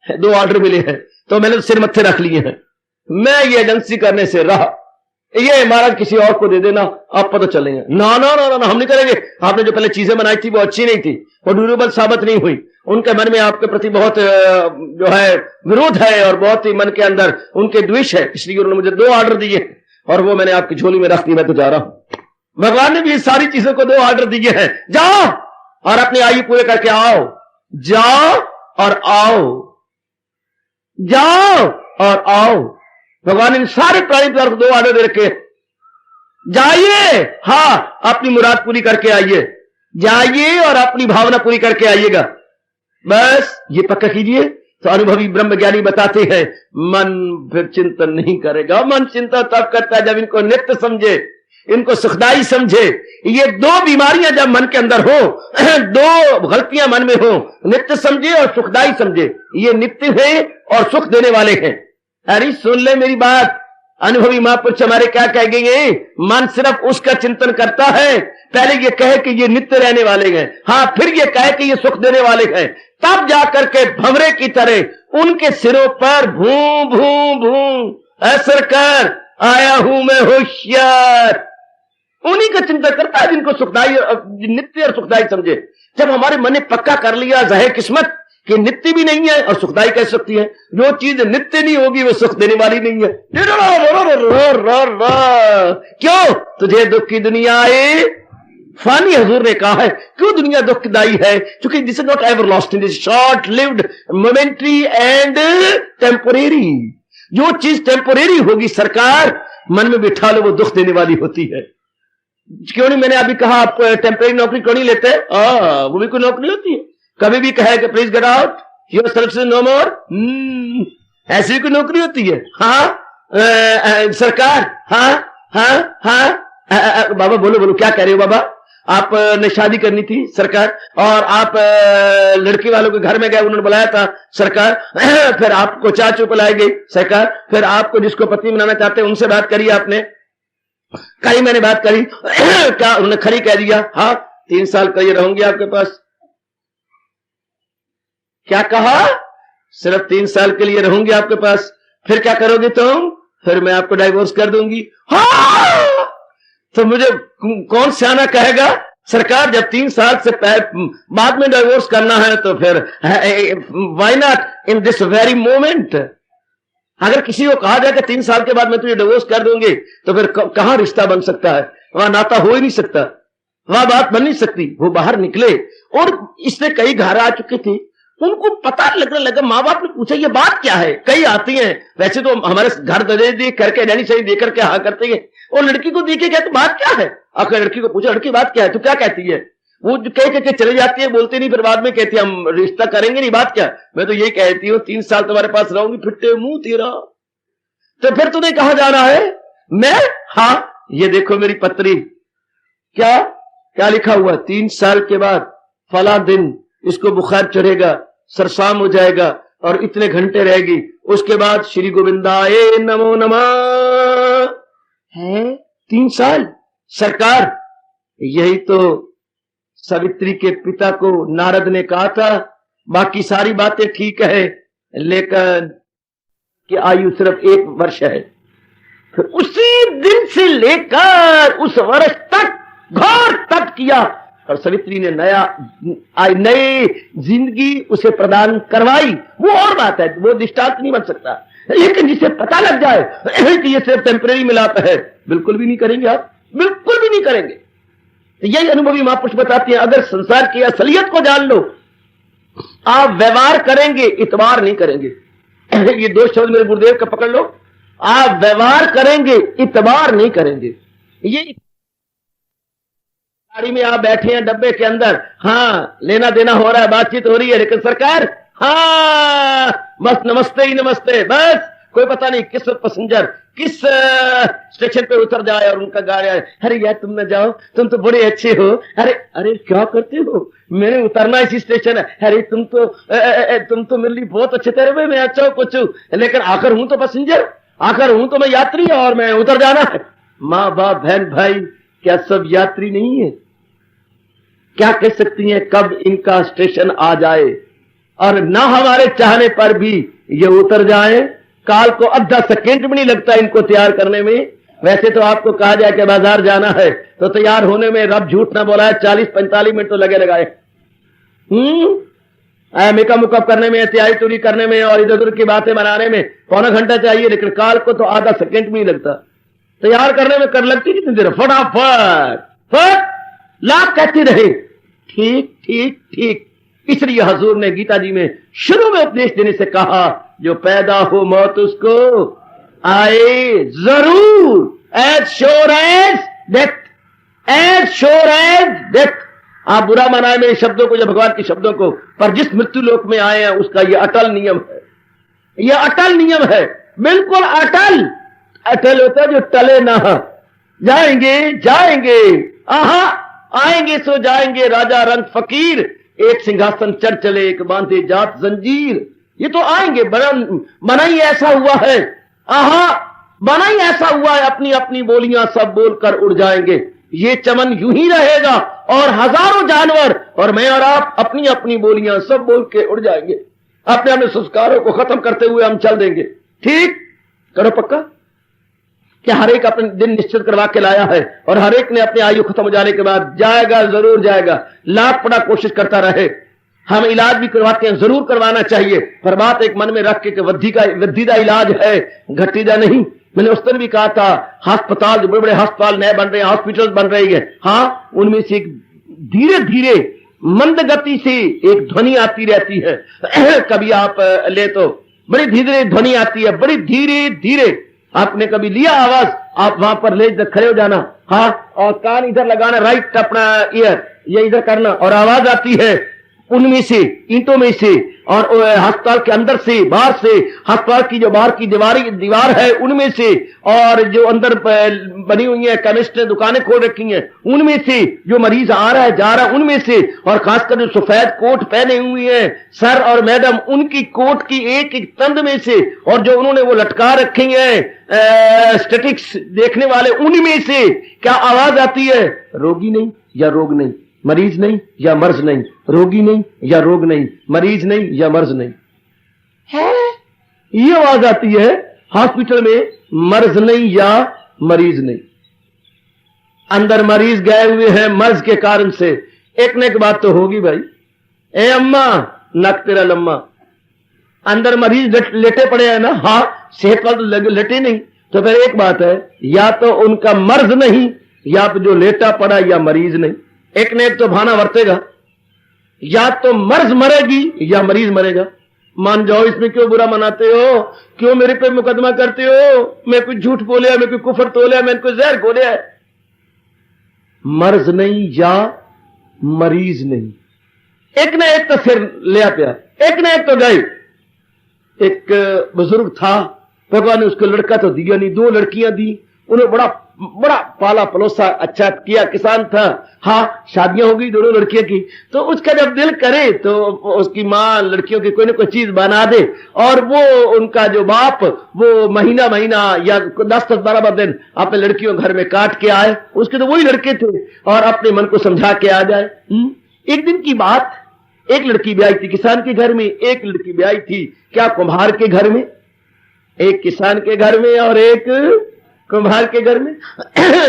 B: 2 ऑर्डर मिले हैं तो मैंने सिर मत्थे रख लिए हैं, मैं ये एजेंसी करने से रहा। ये महाराज किसी और को दे देना, आप पता चलेंगे। ना हम नहीं करेंगे। आपने जो पहले चीजें बनाई थी वो अच्छी नहीं थी, वो ड्यूरेबल साबित नहीं हुई। उनके मन में आपके प्रति बहुत जो है विरोध है और बहुत ही मन के अंदर उनके द्वेष है, इसलिए उन्होंने मुझे 2 ऑर्डर दिए और वो मैंने आपकी झोली में रख दी। मैं तो जा रहा हूं। भगवान ने भी इस सारी चीजों को 2 ऑर्डर दिए हैं, जाओ और अपनी आयु पूरे करके आओ, जाओ और आओ, जाओ और आओ। भगवान ने सारे प्राणी को 2 ऑर्डर दे रखे, जाइए, हाँ अपनी मुराद पूरी करके आइए, जाइए और अपनी भावना पूरी करके आइएगा। बस ये पक्का कीजिए। तो अनुभवी ब्रह्मज्ञानी बताते हैं मन फिर चिंतन नहीं करेगा। मन चिंता तब करता है जब इनको नित्य समझे, इनको सुखदाई समझे। ये 2 बीमारियां जब मन के अंदर हो, 2 गलतियां मन में हो, नित्य समझे और सुखदाई समझे। ये नित्य है और सुख देने वाले हैं। अरे सुन ले मेरी बात, अनुभवी महापुरुष हमारे क्या कह गए, मन सिर्फ उसका चिंतन करता है, पहले ये कहे कि ये नित्य रहने वाले हैं, हाँ फिर ये कहे कि ये सुख देने वाले हैं, तब जाकर के भंवरे की तरह उनके सिरों पर भू भू भू असर कर आया हूं मैं होशियार। उन्हीं का चिंतन करता है जिनको सुखदाई, नित्य और सुखदाई समझे। जब हमारे मन ने पक्का कर लिया जाहिर किस्मत कि नित्य भी नहीं है और सुखदाई कह सकती है, जो चीज नित्य नहीं होगी वो सुख देने वाली नहीं है। क्यों तुझे दुख की दुनिया है फानी, हजूर ने कहा है क्यों दुनिया दुखदाई है, क्योंकि this is not ever lost in this short lived momentary and temporary. जो चीज टेम्पोरेरी होगी सरकार मन में बिठा लो वो दुख देने वाली होती है। क्यों नहीं, मैंने अभी कहा आप टेम्परेरी नौकरी क्यों नहीं लेते? वो भी कोई नौकरी होती है। कभी भी कहे कि please get out, your services no more, ऐसी कोई नौकरी होती है? हाँ सरकार, हाँ बाबा बोलो क्या कह रहे हो बाबा? आपने शादी करनी थी सरकार, और आप लड़की वालों के घर में गए, उन्होंने बुलाया था सरकार, फिर आपको चाचू बुलाई गई सरकार, फिर आपको जिसको पत्नी बनाना चाहते हैं उनसे बात करी आपने, कहीं मैंने बात करी क्या उन्होंने खरी कह दिया, हाँ 3 साल का ये रहूंगी आपके पास। क्या कहा? सिर्फ 3 साल के लिए रहूंगी आपके पास, फिर क्या करोगे तुम? फिर मैं आपको डाइवोर्स कर दूंगी। हाँ तो मुझे कौन सियाना कहेगा सरकार जब 3 साल से बाद में डाइवोर्स करना है तो फिर why not in this very moment. अगर किसी को कहा जाए कि 3 साल के बाद मैं तुझे डिवोर्स कर दूंगी तो फिर कहां रिश्ता बन सकता है? वहां नाता हो ही नहीं सकता, वहां बात बन नहीं सकती। वो बाहर निकले और इसने कई घर आ चुके थे, उनको पता लगने लगा, माँ बाप ने पूछा ये बात क्या है। कई आती हैं, वैसे तो हमारे घर देख करके डैनी सही देख करके हाँ करते हैं, और लड़की को देखे कहते बात क्या है। आखिर लड़की को पूछा लड़की बात क्या है, तो क्या कहती है? वो कह के चले जाती है, बोलते नहीं, फिर बाद में कहती है हम रिश्ता करेंगे नहीं, बात क्या? मैं तो यही कहती हूँ 3 साल तुम्हारे पास रहूंगी, फिट्टे मुंह तेरा। तो फिर तुम्हें कहा जाना है? मैं, हाँ ये देखो मेरी पत्री, क्या लिखा हुआ? 3 साल के बाद फला दिन इसको बुखार चढ़ेगा, सरसाम हो जाएगा और इतने घंटे रहेगी, उसके बाद श्री गोविंदाए नमो नमः। है 3 साल सरकार। यही तो सावित्री के पिता को नारद ने कहा था, बाकी सारी बातें ठीक है लेकिन कि आयु सिर्फ 1 वर्ष है। फिर उसी दिन से लेकर उस वर्ष तक घोर तप किया और सावित्री ने नई जिंदगी उसे प्रदान करवाई। वो और बात है, वो दृष्टांत नहीं बन सकता, लेकिन जिसे पता लग जाए कि ये सिर्फ टेम्परेरी मिलाप है, बिल्कुल भी नहीं करेंगे, आप बिल्कुल भी नहीं करेंगे। तो यही अनुभवी महापुरुष बताते हैं, अगर संसार की असलियत को जान लो, आप व्यवहार करेंगे, इतबार नहीं करेंगे। ये दो शब्द मेरे गुरुदेव का पकड़ लो, आप व्यवहार करेंगे, इतबार नहीं करेंगे। ये गाड़ी में आप बैठे हैं डब्बे के अंदर, हाँ लेना देना हो रहा है, बातचीत हो रही है, लेकिन सरकार हाँ बस नमस्ते ही नमस्ते, बस कोई पता नहीं किस पैसेंजर किस स्टेशन पे उतर जाए और उनका गाड़ी आए, अरे यार तुम न जाओ, तुम तो बड़े अच्छे हो, अरे अरे क्या करते हो, मैंने उतरना इसी स्टेशन है, अरे तुम तो मेरे लिए बहुत अच्छे थे, भाई मैं अच्छा हूं कुछ हूं, लेकिन आखिर हूं तो पैसेंजर, आखिर हूं तो मैं यात्री और मैं उतर जाना है। माँ बाप बहन भाई क्या सब यात्री नहीं है? क्या कह सकती हैं कब इनका स्टेशन आ जाए और ना हमारे चाहने पर भी ये उतर जाए। काल को आधा सेकेंड भी नहीं लगता इनको तैयार करने में। वैसे तो आपको कहा जाए कि बाजार जाना है तो तैयार होने में, रब झूठ ना बोला है, 40-45 मिनट तो लगे लगाए। मेकअप मुकअप करने में, तैयारी तुरी करने में और इधर उधर की बातें बनाने में पौना घंटा चाहिए, लेकिन काल को तो आधा सेकेंड भी नहीं लगता। तैयार करने में कर लगती कितनी देर, फटाफट फट लाभ कहती रहे, ठीक ठीक ठीक। इसलिए हजूर ने गीता जी में शुरू में उपदेश देने से कहा, जो पैदा हो मौत उसको आए जरूर, as sure as death, as sure as death. आप बुरा मनाए मेरे शब्दों को या भगवान के शब्दों को, पर जिस मृत्यु लोक में आए हैं उसका यह अटल नियम है, यह अटल नियम है, बिल्कुल अटल। अटल होता है जो टले ना, जाएंगे जाएंगे, आहा आएंगे सो जाएंगे, राजा रंग फकीर, एक सिंहासन चढ़ चले, एक बांधे जात जंजीर। ये तो आएंगे, बना ही ऐसा हुआ है, आहा बना ही ऐसा हुआ है, अपनी अपनी बोलियां सब बोलकर उड़ जाएंगे। ये चमन यूं ही रहेगा और हजारों जानवर और मैं और आप अपनी अपनी बोलियां सब बोल के उड़ जाएंगे। अपने अपने संस्कारों को खत्म करते हुए हम चल देंगे। ठीक करो पक्का कि हर एक अपने दिन निश्चित करवा के लाया है और हर एक ने अपनी आयु खत्म हो जाने के बाद जाएगा, जरूर जाएगा, लाख पड़ा कोशिश करता रहे। हम इलाज भी करवाते हैं, जरूर करवाना चाहिए, पर बात एक मन में रख के वृद्धिदा इलाज है, घटीदा नहीं। मैंने उस दिन भी कहा था, अस्पताल जो बड़े बड़े अस्पताल नए बन रहे हैं, हॉस्पिटल बन रही है, हाँ उनमें से धीरे धीरे मंद गति से एक ध्वनि आती रहती है। कभी आप ले तो बड़ी धीरे ध्वनि आती है, बड़ी धीरे धीरे। आपने कभी लिया आवाज, आप वहां पर ले खड़े हो जाना, हाँ, और कान इधर लगाना, राइट अपना ईयर ये इधर करना, और आवाज आती है उनमें से, ईंटों में से, और अस्पताल के अंदर से, बाहर से, अस्पताल की जो बाहर की दीवार है उनमें से, और जो अंदर बनी हुई है केमिस्ट ने दुकानें खोल रखी हैं उनमें से, जो मरीज आ रहा है जा रहा है उनमें से, और खासकर जो सफेद कोट पहने हुए हैं सर और मैडम, उनकी कोट की एक एक तंद में से, और जो उन्होंने वो लटका रखी है स्टैटिक्स देखने वाले, उनमें से क्या आवाज आती है? रोगी नहीं या रोग नहीं, मरीज नहीं या मर्ज नहीं, रोगी नहीं या रोग नहीं, मरीज नहीं या मर्ज नहीं है। ये आवाज आती है हॉस्पिटल में, मर्ज नहीं या मरीज नहीं। अंदर मरीज गए हुए हैं मर्ज के कारण से। एक न एक बात तो होगी भाई, ए अम्मा नक तेरा लम्मा, अंदर मरीज लेटे पड़े हैं ना, हाँ सेहत वाले तो लेटे नहीं, तो फिर एक बात है, या तो उनका मर्ज नहीं, या तो जो लेटा पड़ा या मरीज नहीं। एक ने एक तो भाना वर्तेगा, या तो मर्ज मरेगी या मरीज मरेगा। मान जाओ, इसमें क्यों बुरा मनाते हो, क्यों मेरे पे मुकदमा करते हो, मैं कुछ झूठ बोले, मैं कोई कुफर तोले, मैंने कोई जहर खोले है। मर्ज नहीं या मरीज नहीं, एक ना एक तो फिर ले आया, एक ना एक तो गए। एक बुजुर्ग था, भगवान ने उसको लड़का तो दिया नहीं, 2 लड़कियां दी, उन्हें बड़ा पाला पलोसा अच्छा किया, किसान था, हाँ शादियां हो गई दोनों लड़कियों की। तो उसका जब दिल करे तो उसकी माँ लड़कियों की कोई ना कोई चीज बना दे, और वो उनका जो बाप वो महीना महीना या 10-12 दिन अपने लड़कियों घर में काट के आए, उसके तो वही लड़के थे, और अपने मन को समझा के आ जाए। एक दिन की बात, एक लड़की ब्याई थी किसान के घर में, एक लड़की ब्याई थी क्या कुम्हार के घर में, एक किसान के घर में और एक कुम्हार के घर में।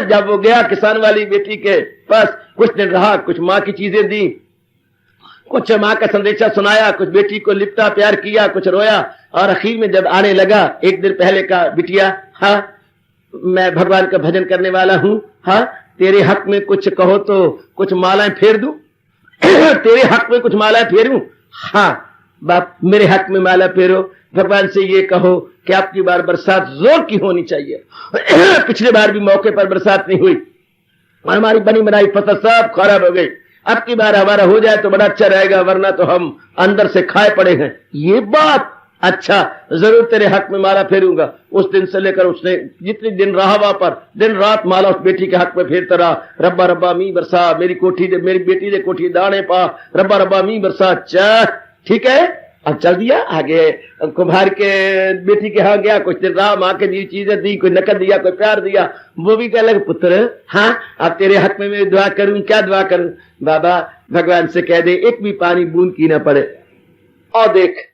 B: जब वो गया किसान वाली बेटी के पास, कुछ दिन रहा, कुछ माँ की चीजें दी, कुछ माँ का संदेशा सुनाया, कुछ बेटी को लिपटा प्यार किया, कुछ रोया, और आखिर में जब आने लगा, एक दिन पहले का, बिटिया हाँ मैं भगवान का भजन करने वाला हूं, हाँ तेरे हक में कुछ कहो तो कुछ मालाएं फेर दूं तेरे हक में कुछ मालाएं फेरूं? हाँ बाप मेरे हक में माला फेरो, भगवान से ये कहो कि आपकी बार बरसात जोर की होनी चाहिए पिछले बार भी मौके पर बरसात नहीं हुई, हमारी बनी बनाई फसल सब खराब हो गई, अब की बार हमारा हो जाए तो बड़ा अच्छा रहेगा, वरना तो हम अंदर से खाए पड़े हैं। ये बात, अच्छा जरूर तेरे हक में माला फेरूंगा। उस दिन से लेकर उसने जितने दिन रहा वहां पर दिन रात माला उस बेटी के हक में फेरता रहा। रब्बा रब्बा मी बरसा, मेरी कोठी दे, मेरी बेटी दे कोठी दाने पा, रब्बा रब्बा मी बरसा। ठीक है, अब चल दिया आगे। कुम्हार के बेटी के यहाँ गया, कुछ दिन रहा, माँ के दी चीजें दी, कोई नकद दिया, कोई प्यार दिया। वो भी कह लगे पुत्र हाँ अब तेरे हक में मैं दुआ करूं, क्या दुआ करूं? बाबा भगवान से कह दे एक भी पानी बूंद की ना पड़े। और देख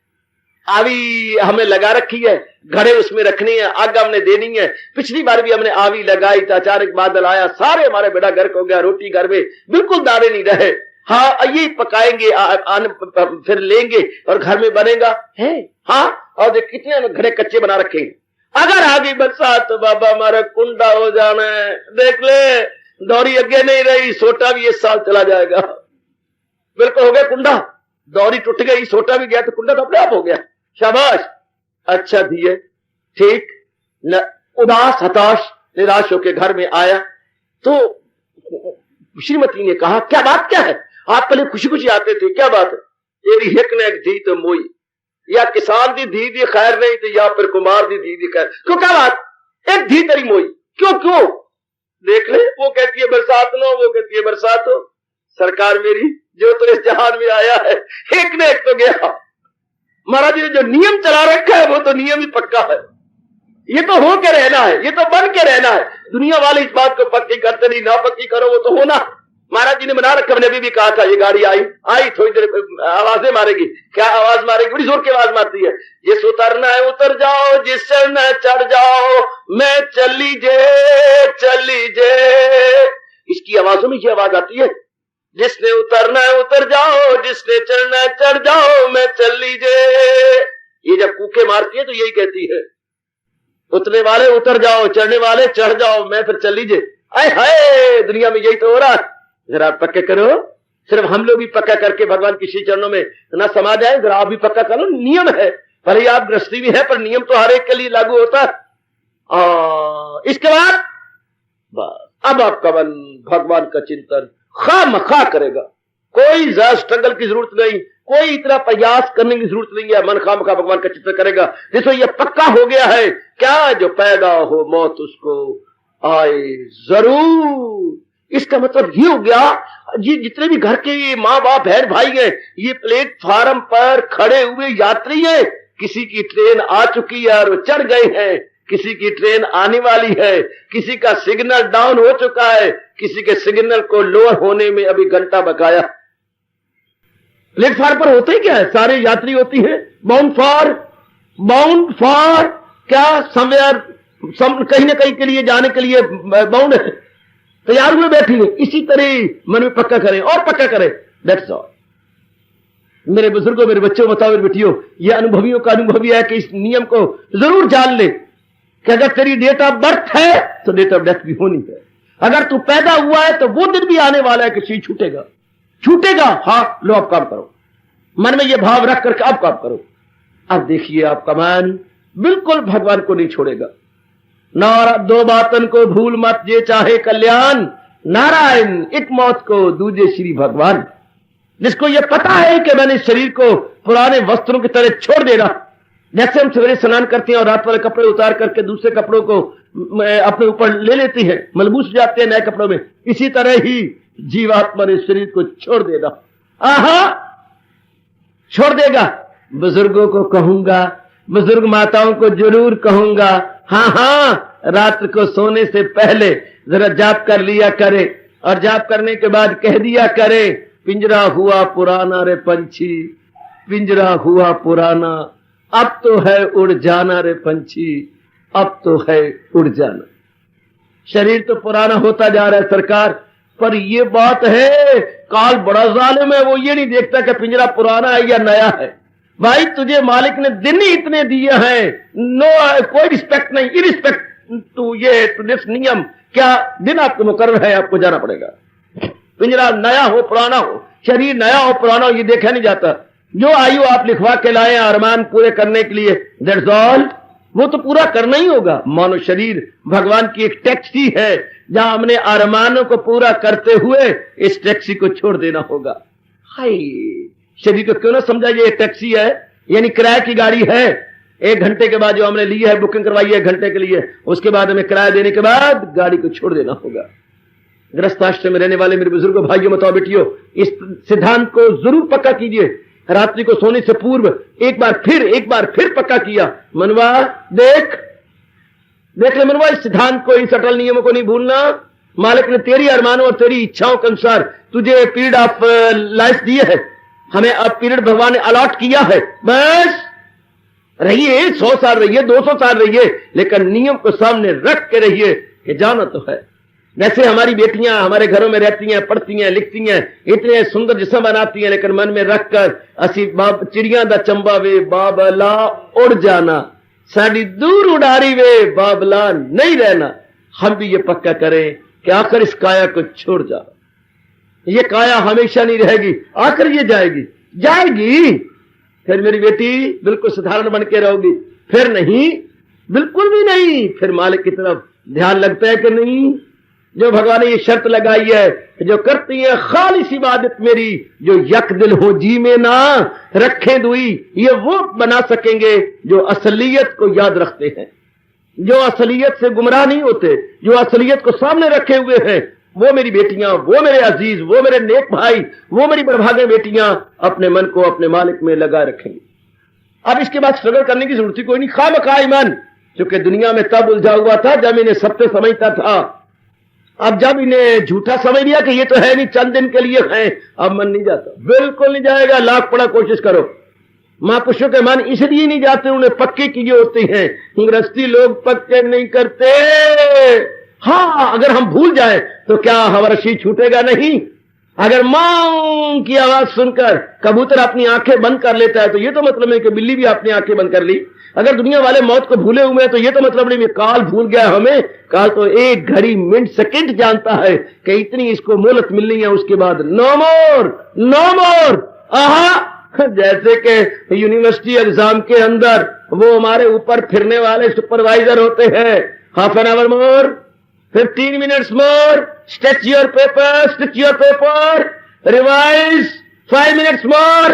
B: आवी हमें लगा रखी है, घड़े उसमें रखनी है, आग हमने देनी है। पिछली बार भी हमने आवी लगाई तो अचानक बादल आया, सारे हमारे बेड़ा गर्क हो गया, रोटी घर में बिल्कुल दाने नहीं रहे। हाँ यही पकाएंगे, फिर लेंगे और घर में बनेगा है। हाँ और देख कितने घड़े कच्चे बना रखे हैं। अगर आ गई बरसात तो बाबा हमारा कुंडा हो जाना है। देख ले दौरी अगे नहीं रही, सोटा भी इस साल चला जाएगा। बिल्कुल हो गया कुंडा, दौरी टूट गई, सोटा भी गया तो कुंडा तो अपने आप हो गया। शाबाश, अच्छा दिए ठीक न। उदास हताश निराश होकर घर में आया तो श्रीमती ने कहा क्या बात क्या है, आप पहले खुशी खुशी आते थे, क्या बात है? तेरी हिक ने एक धी तो मोई, या किसान दी धी दी खैर नहीं तो या फिर कुमार दी धी दी खैर। क्यों क्या बात, एक धी तेरी मोई, क्यों क्यों? देख ले वो कहती है बरसात लो, वो कहती है बरसात हो। सरकार मेरी जो तो इस जहान में आया है एक ने एक तो गया। महाराज ने जो नियम चला रखा है वो तो नियम ही पक्का है। ये तो हो के रहना है, ये तो बन के रहना है। दुनिया वाले इस बात को पक्की करते नहीं, ना पक्की करो वो तो होना। महाराज जी ने बना रखा, मैंने भी कहा था ये गाड़ी आई थोड़ी देर आवाजें मारेगी। क्या आवाज मारेगी? बड़ी जोर की आवाज मारती है। जिस उतरना है उतर जाओ, जिस चढ़ना है चढ़ जाओ, मैं चली जे। इसकी आवाजों में ये आवाज आती है, जिसने उतरना है उतर जाओ, जिसने चढ़ना है चढ़ जाओ, मैं चल लीजिए। ये जब कूके मारती है तो यही कहती है, उतरने वाले उतर जाओ, चढ़ने वाले चढ़ जाओ, मैं फिर चल लीजिए। आए हाय दुनिया में यही तो हो रहा है। जरा आप पक्के करो, सिर्फ हम लोग भी पक्का करके भगवान के श्री चरणों में ना समा जाए। जरा आप भी पक्का करो, नियम है, भले आप गृहस्थी भी है पर नियम तो हर एक के लिए लागू होता है। इसके बाद अब आपका मन भगवान का चिंतन खामखा करेगा, कोई ज्यादा स्ट्रगल की जरूरत नहीं, कोई इतना प्रयास करने की जरूरत नहीं है। मन खामखा भगवान का चिंतन करेगा। जैसे ये पक्का हो गया है क्या, जो पैदा हो मौत उसको आए जरूर। इसका मतलब ये हो गया, ये जितने भी घर के माँ बाप बहन भाई हैं, ये प्लेटफार्म पर खड़े हुए यात्री हैं। किसी की ट्रेन आ चुकी है और चढ़ गए हैं, किसी की ट्रेन आने वाली है, किसी का सिग्नल डाउन हो चुका है, किसी के सिग्नल को लोअर होने में अभी घंटा बकाया। प्लेटफार्म पर होते ही क्या है, सारे यात्री होती हैं बाउंड फॉर क्या, समवेयर, कहीं ना कहीं के लिए जाने के लिए बाउंड है, तैयार हुए बैठी है। इसी तरह मन में पक्का करें और पक्का करें, दैट्स ऑल। मेरे बुजुर्गों, मेरे बच्चों, बताओ मेरे बेटियों, ये अनुभवियों का अनुभव है कि इस नियम को जरूर जान ले कि अगर तेरी डेट ऑफ बर्थ है तो डेट ऑफ डेथ भी होनी है। अगर तू पैदा हुआ है तो वो दिन भी आने वाला है कि शी छूटेगा। हाँ लो अब काम करो, मन में ये भाव रख करके अब काम करो। अब देखिए आपका मन बिल्कुल भगवान को नहीं छोड़ेगा। दो बातन को भूल मत, जे चाहे कल्याण, नारायण एक मौत को दूजे श्री भगवान। जिसको ये पता है कि मैंने शरीर को पुराने वस्त्रों की तरह छोड़ देना, जैसे हम सवेरे स्नान करते हैं और रात वाले कपड़े उतार करके दूसरे कपड़ों को अपने ऊपर ले लेते हैं, मलबूस हो जाते हैं नए कपड़ों में, इसी तरह ही जीवात्मा ने शरीर को छोड़ देना। आहा छोड़ देगा। बुजुर्गों को कहूंगा, बुजुर्ग माताओं को जरूर कहूंगा, हाँ रात को सोने से पहले जरा जाप कर लिया करे और जाप करने के बाद कह दिया करे, पिंजरा हुआ पुराना रे पंछी, पिंजरा हुआ पुराना, अब तो है उड़ जाना रे पंछी, अब तो है उड़ जाना। शरीर तो पुराना होता जा रहा है सरकार, पर ये बात है काल बड़ा जालिम है, वो ये नहीं देखता कि पिंजरा पुराना है या नया है। भाई तुझे मालिक ने दिन ही इतने दिए हैं, नो कोई रिस्पेक्ट नहीं, इरिस्पेक्ट टू ये टू दिस नियम, क्या दिन आपको मुकर्रर है, आपको जाना पड़ेगा। पिंजरा नया हो पुराना हो, शरीर नया हो पुराना हो, ये देखा नहीं जाता। जो आयु आप लिखवा के लाए अरमान पूरे करने के लिए, दैट्स ऑल, वो तो पूरा करना ही होगा। मानो शरीर भगवान की एक टैक्सी है, जहां हमने अरमानों को पूरा करते हुए इस टैक्सी को छोड़ देना होगा। हाय, शरीर को क्यों ना समझा ये टैक्सी है, यानी किराए की गाड़ी है। 1 घंटे के बाद जो हमने ली है, बुकिंग करवाई है 1 घंटे के लिए, उसके बाद हमें किराया देने के बाद गाड़ी को छोड़ देना होगा। गृहस्थाश्रम में रहने वाले मेरे बुजुर्गों, भाइयों, बताओ बेटियों, इस सिद्धांत को जरूर पक्का कीजिए। रात्रि को सोने से पूर्व एक बार फिर पक्का किया। मनवा देख ले मनवा, इस सिद्धांत को, इन सटल नियमों को नहीं भूलना। मालिक ने तेरी अरमानों और तेरी इच्छाओं के अनुसार तुझे पीरियड ऑफ लाइफ दिए है, हमें अब पीरियड भगवान ने अलॉट किया है। बस रहिए, 100 साल रहिए, 200 साल रहिए, लेकिन नियम को सामने रख के रहिए कि जाना तो है। जैसे हमारी बेटियां हमारे घरों में रहती हैं, पढ़ती हैं, लिखती हैं, इतने सुंदर जिस्म बनाती हैं, लेकिन मन में रखकर असी चिड़िया दा चंबा वे बाबला उड़ जाना, साड़ी दूर उड़ारी वे बाबला नहीं रहना। हम भी ये पक्का करें कि आखिर इस काया को छोड़ जाओ। ये काया हमेशा नहीं रहेगी, आखिर ये जाएगी। फिर मेरी बेटी बिल्कुल साधारण बन के रहोगी, फिर नहीं, बिल्कुल भी नहीं। फिर मालिक की तरफ ध्यान लगता है कि नहीं। जो भगवान ने ये शर्त लगाई है, जो करती है खालिस इबादत मेरी, जो यक दिल हो जी में ना रखे दुई, ये वो बना सकेंगे जो असलियत को याद रखते हैं, जो असलियत से गुमराह नहीं होते, जो असलियत को सामने रखे हुए हैं। वो मेरी बेटियां, वो मेरे अजीज, वो मेरे नेक भाई, वो मेरी बड़भागे बेटियां अपने मन को अपने मालिक में लगा रखेंगी। अब इसके बाद स्ट्रगल करने की जरूरत ही कोई नहीं, खामखा ईमान, क्योंकि दुनिया में तब उलझा हुआ था जब इन्हें सत्य समझता था। अब जब इन्हें झूठा समझ लिया कि ये तो है नहीं, चंद दिन के लिए है, अब मन नहीं जाता, बिल्कुल नहीं जाएगा। लाख पड़ा कोशिश करो। महापुरुषों के मन इसलिए नहीं जाते, उन्हें पक्के किए होते हैं। गृहस्थी लोग पक्के नहीं करते। हाँ, अगर हम भूल जाए तो क्या हमारा शीश छूटेगा? नहीं। अगर मां की आवाज सुनकर कबूतर अपनी आंखें बंद कर लेता है तो ये तो मतलब है कि बिल्ली भी अपनी आंखें बंद कर ली। अगर दुनिया वाले मौत को भूले हुए हैं तो ये तो मतलब नहीं काल भूल गया हमें। काल तो 1 घड़ी मिनट सेकंड जानता है कि इतनी इसको मोहलत मिलनी है, उसके बाद नो मोर। आहा, जैसे कि यूनिवर्सिटी एग्जाम के अंदर वो हमारे ऊपर फिरने वाले सुपरवाइजर होते हैं। Half an hour more, 15 minutes more, stretch your paper, revise, 5 minutes more,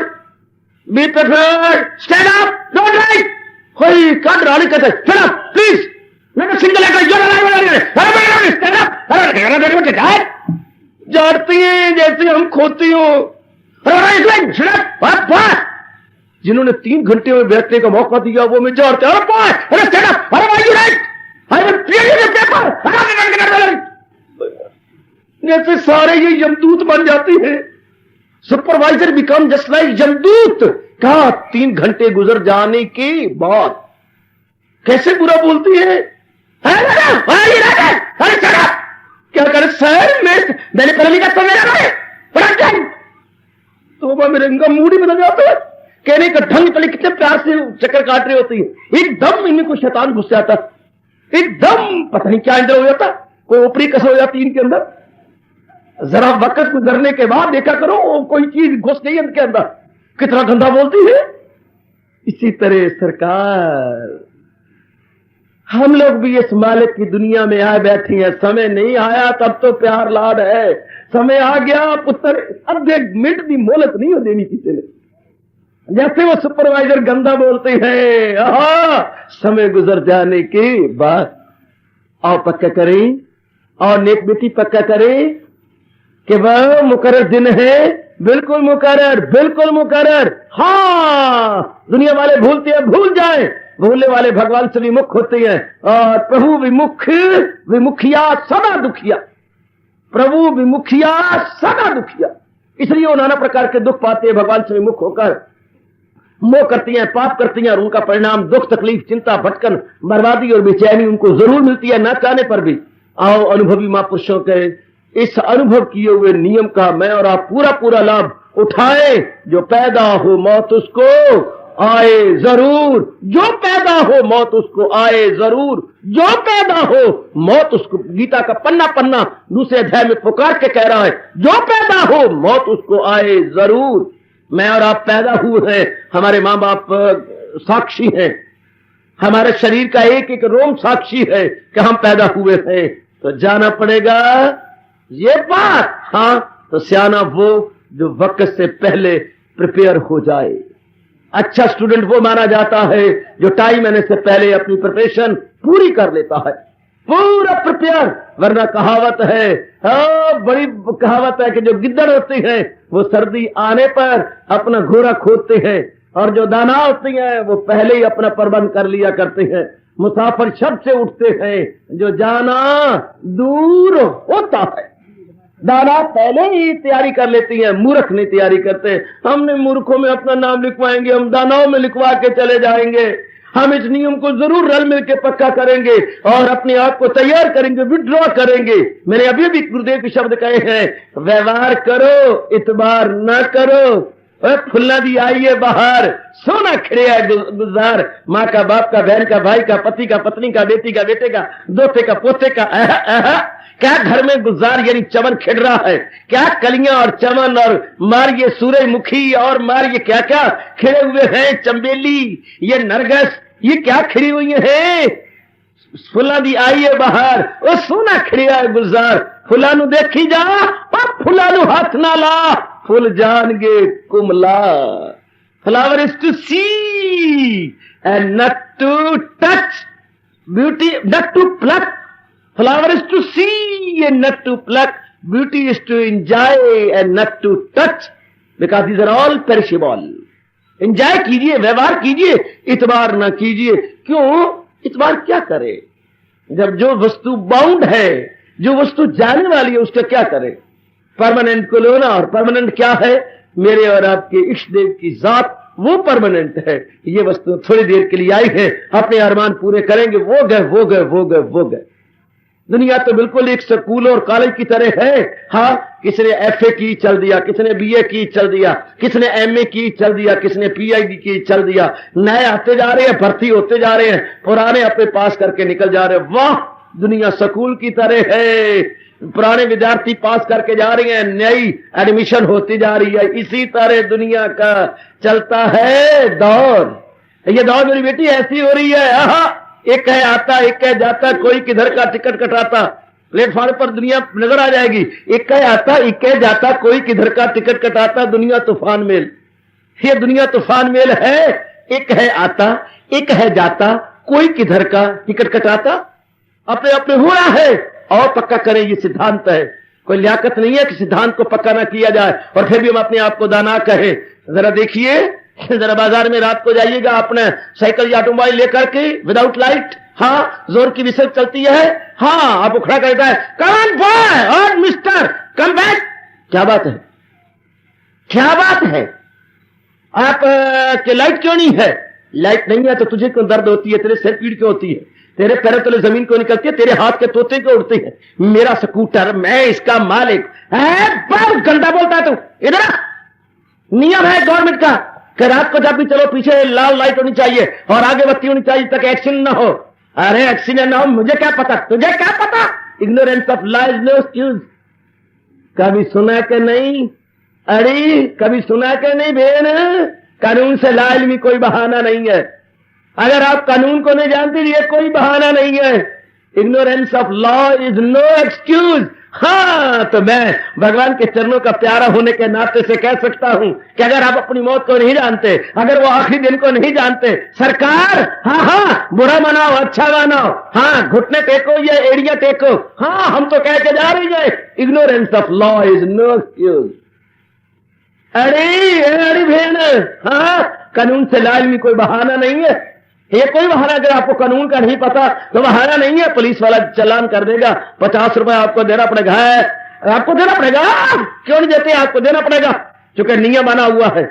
B: be prepared, stand up, don't write. कोई कट रानी कहते हैं, stand up, please, not a single letter, stand up, जानती हैं जैसे हम खोती हो, जिन्होंने 3 घंटे में बैठने का मौका दिया वो मैं जानते हैं, stand up, जैसे सारे ये यमदूत बन जाती है। सुपरवाइजर बिकम जस्ट लाइक यमदूत। क्या 3 घंटे गुजर जाने के बाद कैसे बुरा बोलती है? क्या करे सर, मैंने पहले का समय तो मेरे इनका मूड ही बदल जाता है। कहने का ढंग पहले कितने प्यार से चक्कर काट रही होती है, एकदम इनमें कोई शैतान घुस जाता, एकदम पता नहीं क्या अंदर हो जाता, कोई ऊपरी कसर हो जाती इनके अंदर। जरा वक्त गुजरने के बाद देखा करो कोई चीज घुस गई इनके अंदर, कितना गंदा बोलती है। इसी तरह सरकार, हम लोग भी इस मालिक की दुनिया में आए बैठे हैं। समय नहीं आया तब तो प्यार लाड है, समय आ गया पुत्र, अब 1 मिनट की मोहलत नहीं हो देनी किसी ने। जैसे वो सुपरवाइजर गंदा बोलते हैं, समय गुजर जाने के बाद आओ पक्का करें, और नेक बेटी पक्का करें कि वह मुकर्रर दिन है, बिल्कुल मुकर्रर। हाँ, दुनिया वाले भूलते हैं, भूल जाएं, भूलने वाले भगवान से विमुख होते हैं। और प्रभु विमुखिया सदा दुखिया, प्रभु विमुखिया सदा दुखिया। इसलिए वो नाना प्रकार के दुख पाते हैं भगवान से विमुख होकर। मोह करती हैं, पाप करती हैं, और उनका परिणाम दुख, तकलीफ, चिंता, भटकन, बर्बादी और बेचैनी उनको जरूर मिलती है, न चाहने पर भी। आओ अनुभवी महापुरुषों के इस अनुभव किए हुए नियम का मैं और आप पूरा लाभ उठाएं। जो पैदा हो मौत उसको आए जरूर, जो पैदा हो मौत उसको आए जरूर, जो पैदा हो मौत उसको। गीता का पन्ना पन्ना दूसरे अध्याय में पुकार के कह रहा है, जो पैदा हो मौत उसको आए जरूर। मैं और आप पैदा हुए हैं, हमारे मां बाप साक्षी हैं, हमारे शरीर का एक एक रोम साक्षी है कि हम पैदा हुए हैं, तो जाना पड़ेगा ये बात। हाँ, तो सियाना वो जो वक्त से पहले प्रिपेयर हो जाए। अच्छा स्टूडेंट वो माना जाता है जो टाइम आने से पहले अपनी प्रिपरेशन पूरी कर लेता है, पूरा प्रिपेयर। वरना कहावत है, बड़ी कहावत है कि जो गिद्दड़ होती है वो सर्दी आने पर अपना घोड़ा खोदते हैं, और जो दाना होती है वो पहले ही अपना प्रबंध कर लिया करते हैं। मुसाफिर शब्द से उठते हैं, जो जाना दूर होता है। दाना पहले ही तैयारी कर लेती है, मूर्ख नहीं तैयारी करते। हमने मूर्खों में अपना नाम लिखवाएंगे, हम दानाओं में लिखवा के चले जाएंगे। हम इस नियम को जरूर रल मिल के पक्का करेंगे और अपने आप को तैयार करेंगे, विड्रॉ करेंगे। मैंने अभी भी गुरुदेव के शब्द कहे हैं, व्यवहार करो इतबार न करो। फुल्ला दी आई है बाहर, सोना खिड़े है गुजार। माँ का, बाप का, बहन का, भाई का, पति का, पत्नी का, बेटी का, बेटे का, दोते का, पोते का। क्या घर में गुजार यानी चमन खिड़ रहा है, क्या कलियां और चमन और मारिए सूरजमुखी और मारिए क्या क्या खिड़े हुए हैं, चंबेली, ये नरगस, ये क्या खिड़ी हुई है। फुला दी आई है बाहर, वो सोना खिड़िया है गुजार। फुलानू देखी जा और फुलानू हाथ ना ला, फुल जान गे कुमला। Flower is to see and not to touch, beauty not to pluck. Flower is to see and not to pluck. Beauty is to enjoy and not to touch. Because these are all perishable. Enjoy कीजिए, व्यवहार कीजिए, इतबार ना कीजिए। क्यों इतबार क्या करे जब जो वस्तु बाउंड है, जो वस्तु जाने वाली है, उसका क्या करे। परमानेंट को लो ना, और परमानेंट क्या है, मेरे और आपके इष्ट देव की जात, वो परमानेंट है। ये वस्तु थोड़ी देर के लिए आई है, अपने अरमान पूरे करेंगे, वो गए वो गए वो गए वो गए। दुनिया तो बिल्कुल एक स्कूल और कॉलेज की तरह है। हाँ, किसने एफए की चल दिया, किसने बीए की चल दिया, किसने एमए की चल दिया, किसने पीएचडी की चल दिया। नए आते जा रहे हैं, भर्ती होते जा रहे हैं, पुराने अपने पास करके निकल जा रहे हैं। वाह, दुनिया स्कूल की तरह है। पुराने विद्यार्थी पास करके जा रहे हैं, नई एडमिशन होती जा रही है। इसी तरह दुनिया का चलता है दौर। ये दौर मेरी बेटी ऐसी हो रही है, एक है आता, एक है जाता, कोई किधर का टिकट कटाता। प्लेटफॉर्म पर दुनिया नजर आ जाएगी, एक है आता, एक है जाता, कोई किधर का टिकट कटाता। दुनिया तूफान मेल, ये दुनिया तूफान मेल है। एक है आता, एक है जाता, कोई किधर का टिकट कटाता। अपने अपने हो रहा है, और पक्का करें, ये सिद्धांत है। कोई लियाकत नहीं है कि सिद्धांत को पक्का ना किया जाए और फिर भी हम अपने आप को दाना कहें। जरा देखिए, जरा बाजार में रात को जाइएगा अपने साइकिल या ऑटोमोबाइल लेकर के, विदाउट लाइट। हाँ, जोर की विशेष चलती है। हाँ, आपको खड़ा करता है, कम बॉय और मिस्टर कम बैक। क्या बात है, क्या बात है, आप के लाइट क्यों नहीं है। लाइट नहीं है तो तुझे क्यों दर्द होती है, तेरे सिर पीड़ क्यों होती है, तेरे पैरों तले जमीन क्यों निकलती है, तेरे हाथ के तोते क्यों उड़ते हैं। मेरा स्कूटर, मैं इसका मालिक। बहुत गंदा बोलता है तू। इधर नियम है गवर्नमेंट का कि रात को जब भी चलो पीछे लाल लाइट होनी चाहिए और आगे बत्ती होनी चाहिए तक एक्सीडेंट ना हो। अरे एक्सीडेंट ना हो, मुझे क्या पता, तुझे क्या पता। Ignorance of law is no excuse. कभी सुना के नहीं, अरे कभी सुना के नहीं बहन, कानून से लाइल में कोई बहाना नहीं है। अगर आप कानून को नहीं जानते, ये कोई बहाना नहीं है। Ignorance of law is no excuse. हाँ, तो मैं भगवान के चरणों का प्यारा होने के नाते से कह सकता हूं कि अगर आप अपनी मौत को नहीं जानते, अगर वो आखिरी दिन को नहीं जानते, सरकार हाँ, बुरा मनाओ अच्छा मानाओ, हाँ, घुटने टेको या एड़ियां टेको। हाँ, हम तो कह के जा रही है, ignorance of law is no excuse. अरे बहन, हाँ, कानून से लाल में कोई बहाना नहीं है। ये कोई बहाना, अगर आपको कानून का नहीं पता तो बहाना नहीं है। पुलिस वाला चालान कर देगा, 50 रुपए आपको देना पड़ेगा। आपको देना पड़ेगा, क्यों नहीं देते, आपको देना पड़ेगा, क्योंकि नियम बना हुआ है।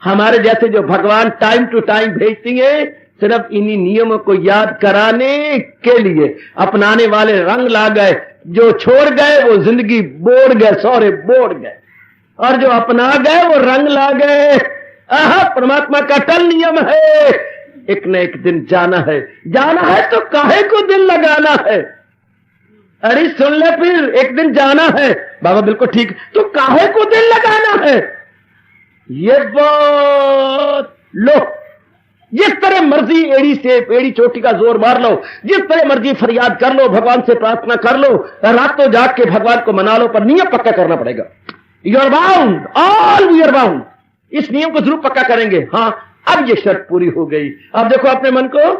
B: हमारे जैसे जो भगवान टाइम टू टाइम भेजती है, सिर्फ इन्हीं नियमों को याद कराने के लिए। अपनाने वाले रंग ला गए, जो छोड़ गए वो जिंदगी बोड़ गए, सॉरी बोड़ गए, और जो अपना गए वो रंग ला गए। परमात्मा का अटल नियम है, एक न एक दिन जाना है। जाना है तो काहे को दिल लगाना है? अरे सुन ले, फिर एक दिन जाना है। बाबा बिल्कुल ठीक, तो काहे को दिल लगाना है? ये बात लो, जिस तरह मर्जी एड़ी से एड़ी चोटी का जोर मार लो, जिस तरह मर्जी फरियाद कर लो, भगवान से प्रार्थना कर लो, रातों जाग के भगवान को मना लो, पर नियम पक्का करना पड़ेगा। You are bound, all we are bound. इस नियम को जरूर पक्का करेंगे। हाँ, अब ये शर्त पूरी हो गई। अब देखो अपने मन को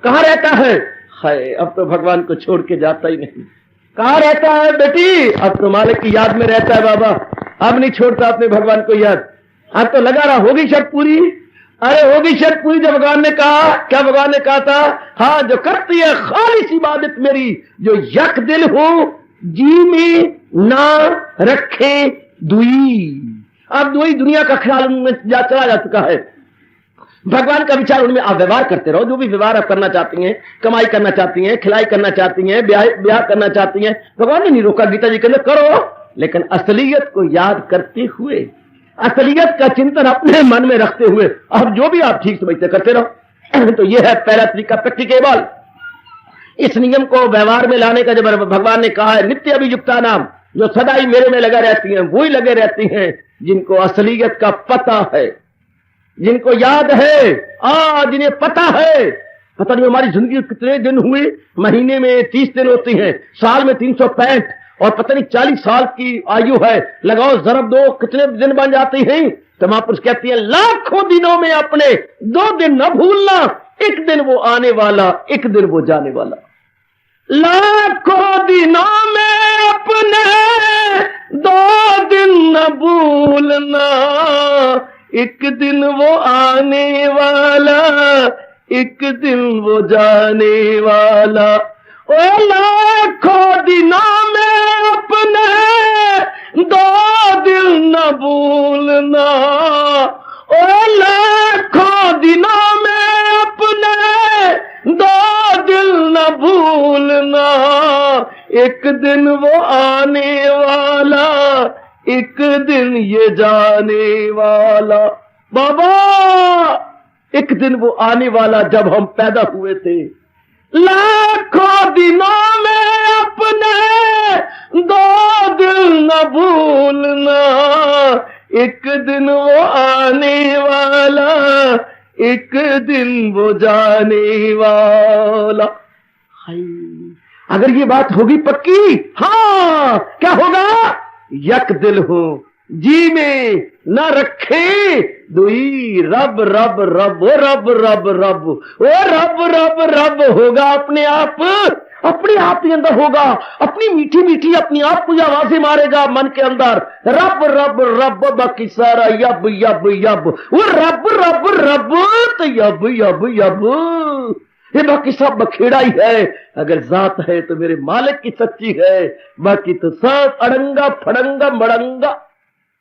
B: कहां रहता है? हाय, अब तो भगवान को छोड़ के जाता ही नहीं। कहां रहता है बेटी? अब तो मालिक की याद में रहता है बाबा, अब नहीं छोड़ता अपने भगवान को याद। अब तो लगा रहा, होगी शर्त पूरी। अरे होगी शर्त पूरी। जब भगवान ने कहा, क्या भगवान ने कहा था? हाँ, जो करती है खालिस इबादत मेरी, जो यक दिल हो, जी में ना रखे दुई। अब दुई दुनिया का ख्याल उनमें चला जा चुका है। भगवान का विचार उनमें आप व्यवहार करते रहो, जो भी व्यवहार आप करना चाहती हैं, कमाई करना चाहती हैं, खिलाई करना चाहती हैं, ब्याह करना चाहती हैं, भगवान ने नहीं रोका। गीता जी कहते करो, लेकिन असलियत को याद करते हुए, असलियत का चिंतन अपने मन में रखते हुए, अब जो भी आप ठीक समझते करते रहो। तो यह है पहला तरीका, प्रैक्टिकेबल। इस नियम को व्यवहार में लाने का जब भगवान ने कहा है, नित्य अभियुक्ता नाम, जो सदा ही मेरे में लगा रहती हैं, वही लगे रहती हैं जिनको असलियत का पता है, जिनको याद है, जिन्हें पता है। पता नहीं हमारी जिंदगी कितने दिन हुए, महीने में 30 दिन होती हैं, साल में 365, और पता नहीं 40 साल की आयु है। लगाओ जरब दो, कितने दिन बन जाती हैं? तो महापुरुष कहती है, लाखों दिनों में अपने 2 दिन न भूलना, एक दिन वो आने वाला, एक दिन वो जाने वाला। लाखों दिनों में अपने 2 दिन न भूलना, एक दिन वो आने वाला, एक दिन वो जाने वाला। ओ लाखों दिनों में अपने 2 दिन न भूलना, ओ लाखों दिनों में अपने 2 दिन न भूलना, एक दिन वो आने वाला, एक दिन ये जाने वाला। बाबा, एक दिन वो आने वाला जब हम पैदा हुए थे। लाखों दिनों में अपने 2 दिन न भूलना, एक दिन वो आने वाला, एक दिन वो जाने वाला। अगर ये बात होगी पक्की, हाँ, क्या होगा? यक दिल हो, जी में न रखे दुई। रब रब रब, ओ रब रब रब, ओ रब रब रब होगा अपने आप ही अंदर होगा। अपनी मीठी मीठी अपनी आप को आवाजें मारेगा मन के अंदर, रब रब रब, बाकी सारा यब यब यब, वो रब रब रब, तो यब यब यब, ये बाकी सब बखेड़ा ही है। अगर जात है तो मेरे मालिक की सच्ची है, बाकी तो सब अड़ंगा फड़ंगा मड़ंगा।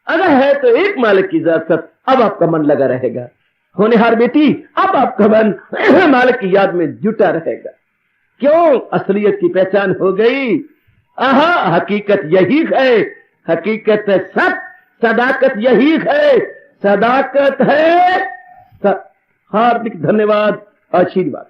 B: अगर है तो एक मालिक की जात सत। अब आपका मन लगा रहेगा। होनहार बेटी, अब आपका मन मालिक की याद में जुटा रहेगा। क्यों? असलियत की पहचान हो गई। हकीकत यही है, हकीकत है सत, सदाकत यही है, सदाकत है सत। हार्दिक धन्यवाद, आशीर्वाद।